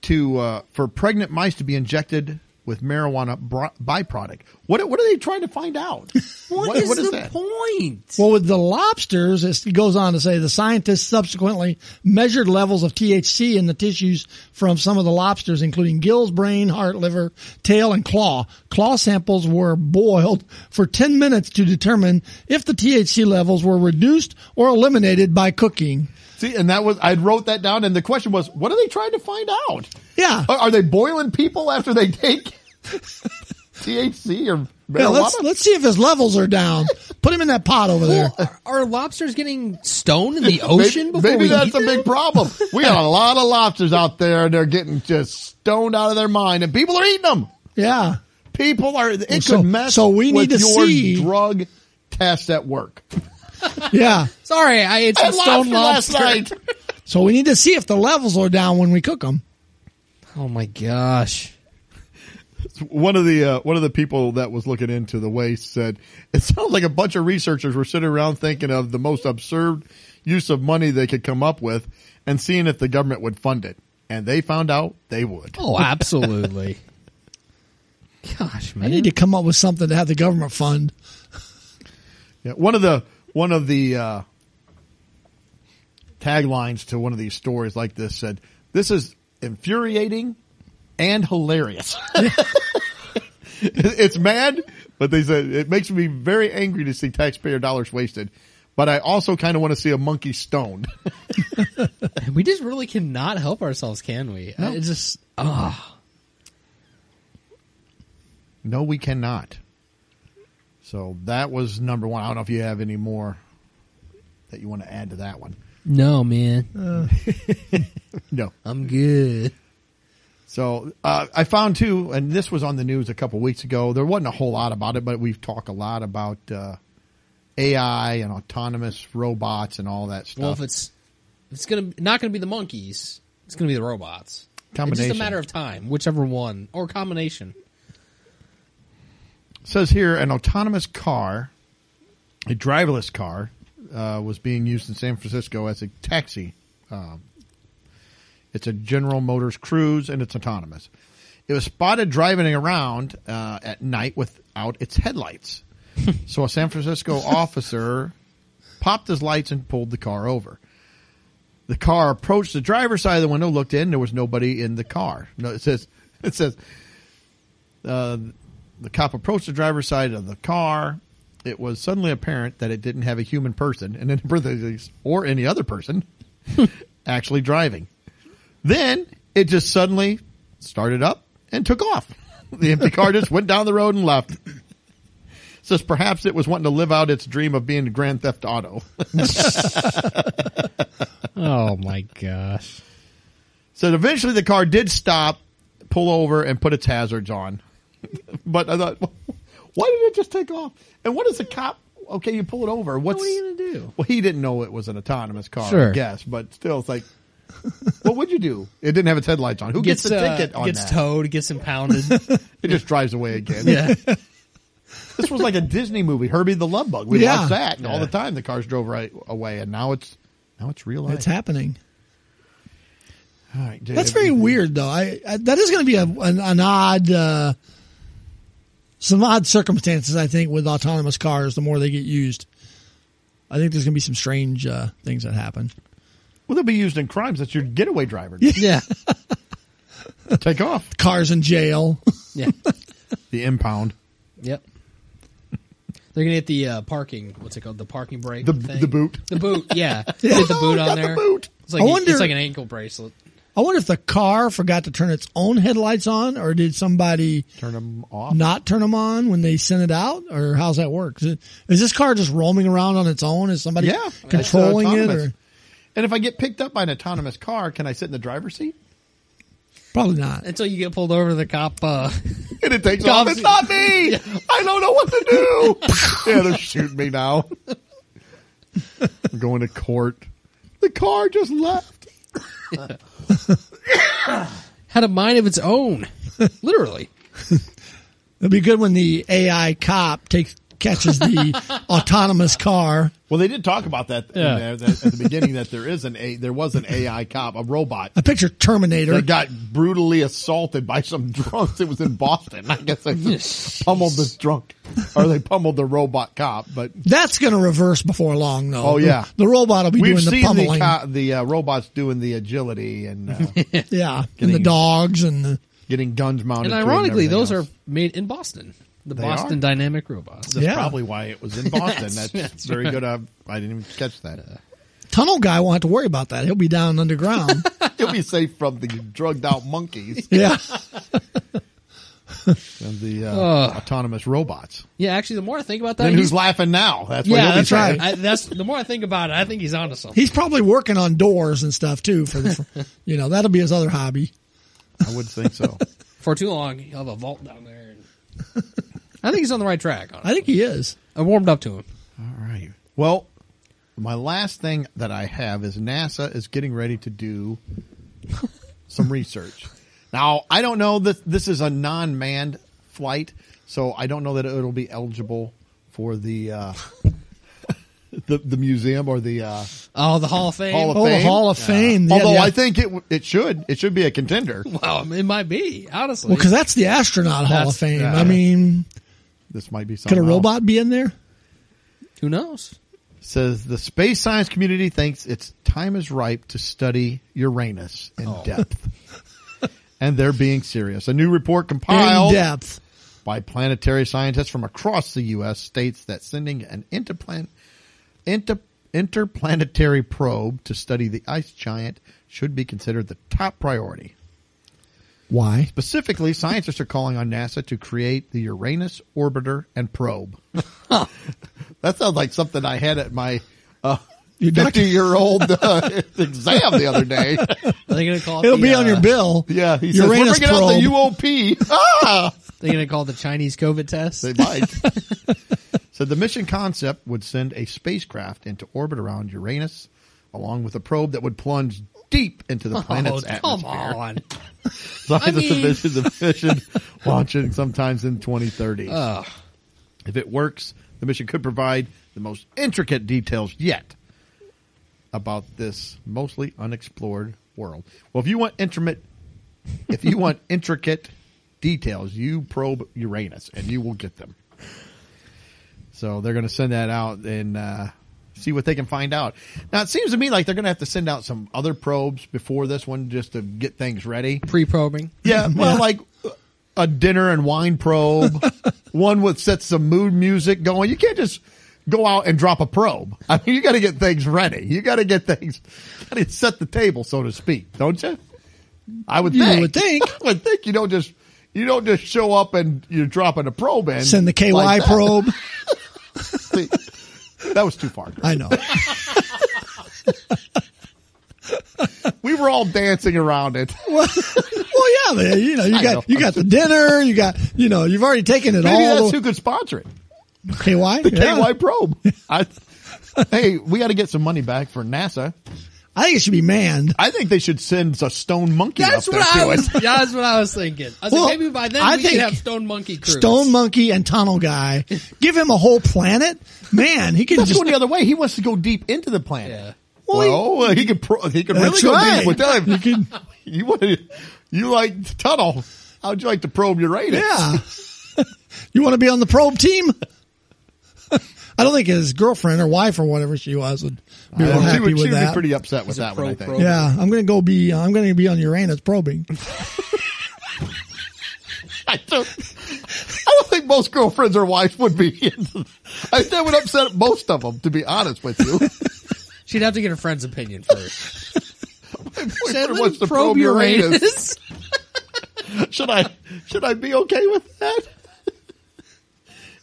for pregnant mice to be injected with marijuana byproduct. What are they trying to find out? What is the that? point? Well, with the lobsters, it goes on to say the scientists subsequently measured levels of THC in the tissues from some of the lobsters, including gills, brain, heart, liver, tail, and claw. Claw samples were boiled for 10 minutes to determine if the THC levels were reduced or eliminated by cooking. See, and I wrote that down, and the question was, what are they trying to find out? Yeah. Are they boiling people after they take THC or marijuana? Yeah, let's see if his levels are down. Put him in that pot over there. Are lobsters getting stoned in the ocean before maybe we that's eat a big problem. We got a lot of lobsters out there, and they're getting just stoned out of their mind, and people are eating them. Yeah. People are. It could mess we need with to your see drug test at work. Yeah. Sorry, I ate some stoned lobster last night. So we need to see if the levels are down when we cook them. Oh my gosh. One of the people that was looking into the waste said it sounds like a bunch of researchers were sitting around thinking of the most absurd use of money they could come up with and seeing if the government would fund it. And they found out they would. Oh, absolutely. Gosh, man. I need to come up with something to have the government fund. Yeah, one of the taglines to one of these stories like this said, This is infuriating and hilarious. It's mad, but they said it makes me very angry to see taxpayer dollars wasted. But I also kind of want to see a monkey stoned. We just really cannot help ourselves, can we? No. It's just, No, we cannot. So that was number one. I don't know if you have any more that you want to add to that one. No, man. No. I'm good. So I found, too, and this was on the news a couple weeks ago. There wasn't a whole lot about it, but we've talked a lot about AI and autonomous robots and all that stuff. Well, if it's not gonna be the monkeys, it's gonna be the robots. Combination. It's just a matter of time, whichever one or combination. It says here an autonomous car, a driverless car, was being used in San Francisco as a taxi. It's a General Motors Cruise, and it's autonomous. It was spotted driving around at night without its headlights. So a San Francisco officer popped his lights and pulled the car over. The car approached the driver's side of the window, looked in. There was nobody in the car. No, it says the cop approached the driver's side of the car. It was suddenly apparent that it didn't have a human person, and in parentheses, or any other person, actually driving. Then it just suddenly started up and took off. The empty car just went down the road and left. Says perhaps it was wanting to live out its dream of being a Grand Theft Auto. Oh my gosh. So eventually the car did stop, pull over, and put its hazards on. But I thought, why did it just take off? And what is the cop? Okay, you pull it over. What are you going to do? Well, he didn't know it was an autonomous car, Sure. I guess. But still, it's like, what would you do? It didn't have its headlights on. Who gets the ticket on gets that? towed, gets impounded. It just drives away again. Yeah. This was like a Disney movie, Herbie the Love Bug. We watched that and all Yeah. the time. The cars drove right away, and now it's real life. It's happening. All right, Dave, That's very weird, though. That is going to be an odd, some odd circumstances, I think, with autonomous cars. The more they get used, I think there's going to be some strange things that happen. Well, they'll be used in crimes. That's your getaway driver. Yeah. Take off. Cars in jail. Yeah. The impound. Yep. They're going to get the parking, what's it called? The parking brake The thing? boot. The boot, yeah. Get the boot got on the there. boot. It's like, I wonder- it's like an ankle bracelet. I wonder if the car forgot to turn its own headlights on, or did somebody Turn them off. not turn them on when they sent it out, or how's that work? Is this car just roaming around on its own? Is somebody controlling It's it? autonomous. Or And if I get picked up by an autonomous car, can I sit in the driver's seat? probably not. Until you get pulled over, the cop, And it takes off. It's not me. I don't know what to do. Yeah, they're shooting me now. I'm going to court. The car just left. had a mind of its own. Literally. It'd be good when the AI cop catches the autonomous car. Well, they did talk about that, Yeah. in there, that at the beginning, that there was an AI cop, a robot, I picture Terminator. that got brutally assaulted by some drunks. It was in Boston. I guess they pummeled this drunk, or they pummeled the robot cop. But That's going to reverse before long, though. Oh, yeah. The robot will be we've doing the seen pummeling. the robots doing the agility and Yeah, and the dogs and the... getting guns mounted. And to it ironically, everything those else. are made in Boston. The They Boston are? Dynamic Robots. That's Yeah. probably why it was in Boston. That's That's very right. good. I didn't even catch that. Tunnel guy won't have to worry about that. He'll be down underground. He'll be safe from the drugged out monkeys Yeah. and the autonomous robots. Yeah, actually, the more I think about that, Then who's laughing now? That's what yeah, he'll be that's saying. right. That's the more I think about it, I think he's onto something. He's probably working on doors and stuff, too. That'll be his other hobby. I would think so. For too long, he'll have a vault down there. And I think he's on the right track. Honestly. I think he is. I warmed up to him. All right. Well, my last thing that I have is NASA is getting ready to do some research. Now, I don't know that this is a non-manned flight, so I don't know that it'll be eligible for the the museum or the The Hall of Fame. Hall of Oh, the Fame. Hall of Fame. Yeah, Although yeah. I think it should be a contender. Well, it might be, honestly. Well, because that's the astronaut Hall of Fame. yeah. I mean, This might be something. could a else. robot be in there? Who knows? Says the space science community thinks its time is ripe to study Uranus in depth. And they're being serious. A new report compiled In depth. by planetary scientists from across the U.S. states that sending an interplanetary probe to study the ice giant should be considered the top priority. Why? Specifically, scientists are calling on NASA to create the Uranus orbiter and probe. That sounds like something I had at my 50-year-old exam the other day. Are they going to call it? It'll be on your bill. Yeah, he Uranus says, we're bringing out probe. the UOP. Ah! They're going to call it the Chinese COVID test. They might. So the mission concept would send a spacecraft into orbit around Uranus, along with a probe that would plunge deep into the planet's come atmosphere. on. Scientists envision the mission launching sometimes in 2030. If it works, the mission could provide the most intricate details yet about this mostly unexplored world. Well, if you want intricate details, you probe Uranus and you will get them. So they're going to send that out and see what they can find out. Now, it seems to me like they're going to have to send out some other probes before this one just to get things ready. Pre-probing. Yeah, well, like a dinner and wine probe, one with set some mood music going. You can't just go out and drop a probe. I mean, you got to get things ready. You got to get things, set the table, so to speak, don't you? I would think. You would think. I would think you don't just show up and you're dropping a probe in. Send the KY like probe. See, that was too far. I know. We were all dancing around it. Well, yeah, man. You got the dinner. You got, you've already taken it Maybe all. that's who could sponsor it. KY? The KY probe. Hey, we got to get some money back for NASA. I think it should be manned. I think they should send a stone monkey up there to it. That's what I was thinking. I was like, maybe by then we could have Stone Monkey crews. Stone Monkey and Tunnel Guy. Give him a whole planet. Man, he could That's just going the other way. He wants to go deep into the planet. Yeah. Well, he could really go right. deep with them. You like Tunnel. How'd you like to probe Uranus? Yeah. You want to be on the probe team? I don't think his girlfriend or wife or whatever she was would be real happy with she would that. be pretty upset with that one, I think. probe. Yeah, I'm going to be on Uranus probing. I don't think most girlfriends or wives would be into that would upset most of them, to be honest with you. She'd have to get her friend's opinion first. My boyfriend wants to probe Uranus. Should I be okay with that?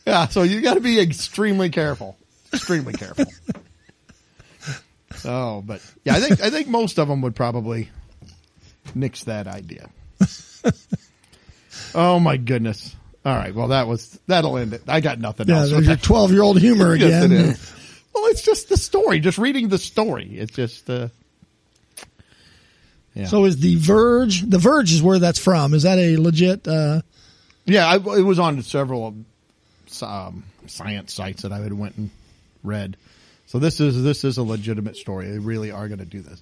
Yeah, so you got to be extremely careful. Extremely careful. Oh, but yeah, I think most of them would probably nix that idea. Oh my goodness. All right, well that'll end it. I got nothing else. Yeah, there's your 12-year-old humor again. Yes, it is. Well, it's just the story. Just reading the story. It's just yeah. So is The Verge is where that's from. Is that a legit Yeah, it was on several science sites that I had went and read. So this is a legitimate story. They really are going to do this.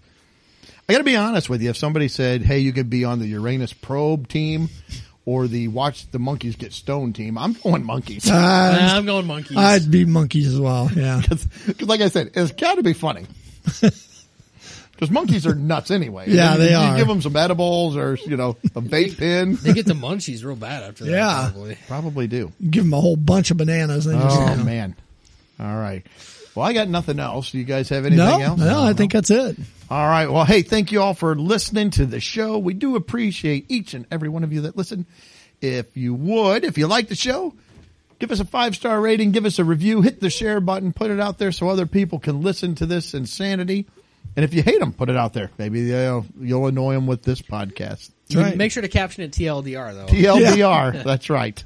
I got to be honest with you. If somebody said, "Hey, you could be on the Uranus probe team or the watch the monkeys get stoned team," I'm going monkeys. I'm going monkeys. I'd be monkeys as well. Yeah, Because like I said, it's got to be funny. Because monkeys are nuts anyway. Yeah, they are. You give them some edibles or a vape pen. They get the munchies real bad after that. Yeah. Probably do. give them a whole bunch of bananas. And Oh man! All right. Well, I got nothing else. Do you guys have anything else? No, I think that's it. All right. Well, hey, thank you all for listening to the show. We do appreciate each and every one of you that listen. If you like the show, give us a 5-star rating, give us a review, hit the share button, put it out there so other people can listen to this insanity. And if you hate them, put it out there. Maybe you'll annoy them with this podcast. Right. Make sure to caption it TLDR though. TLDR. Yeah. That's right.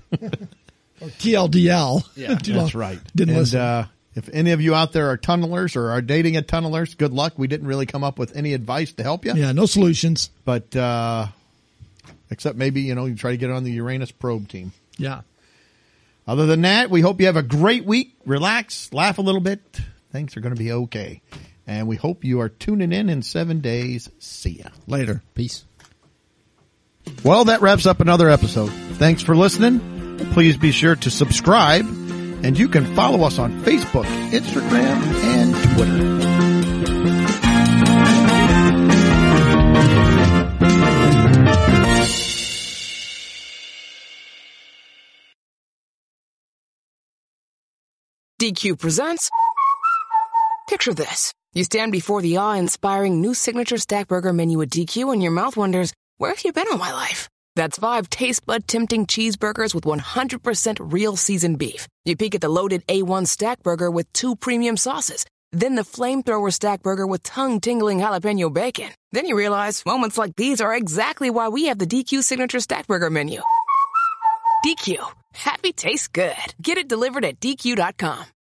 Or TLDL. Yeah, that's right. Didn't listen. If any of you out there are tunnelers or are dating a tunnelers, good luck. We didn't really come up with any advice to help you. Yeah, no solutions. But except maybe, you try to get on the Uranus probe team. Yeah. Other than that, we hope you have a great week. Relax, laugh a little bit. Things are going to be okay. And we hope you are tuning in 7 days. See ya. Later. Peace. Well, that wraps up another episode. Thanks for listening. Please be sure to subscribe. And you can follow us on Facebook, Instagram, and Twitter. DQ presents. Picture this. You stand before the awe-inspiring new signature stack burger menu at DQ and your mouth wonders, where have you been all my life? That's 5 taste bud tempting cheeseburgers with 100% real seasoned beef. You peek at the loaded A1 stack burger with 2 premium sauces. Then the flamethrower stack burger with tongue-tingling jalapeno bacon. Then you realize moments like these are exactly why we have the DQ signature stack burger menu. DQ. Happy tastes good. Get it delivered at DQ.com.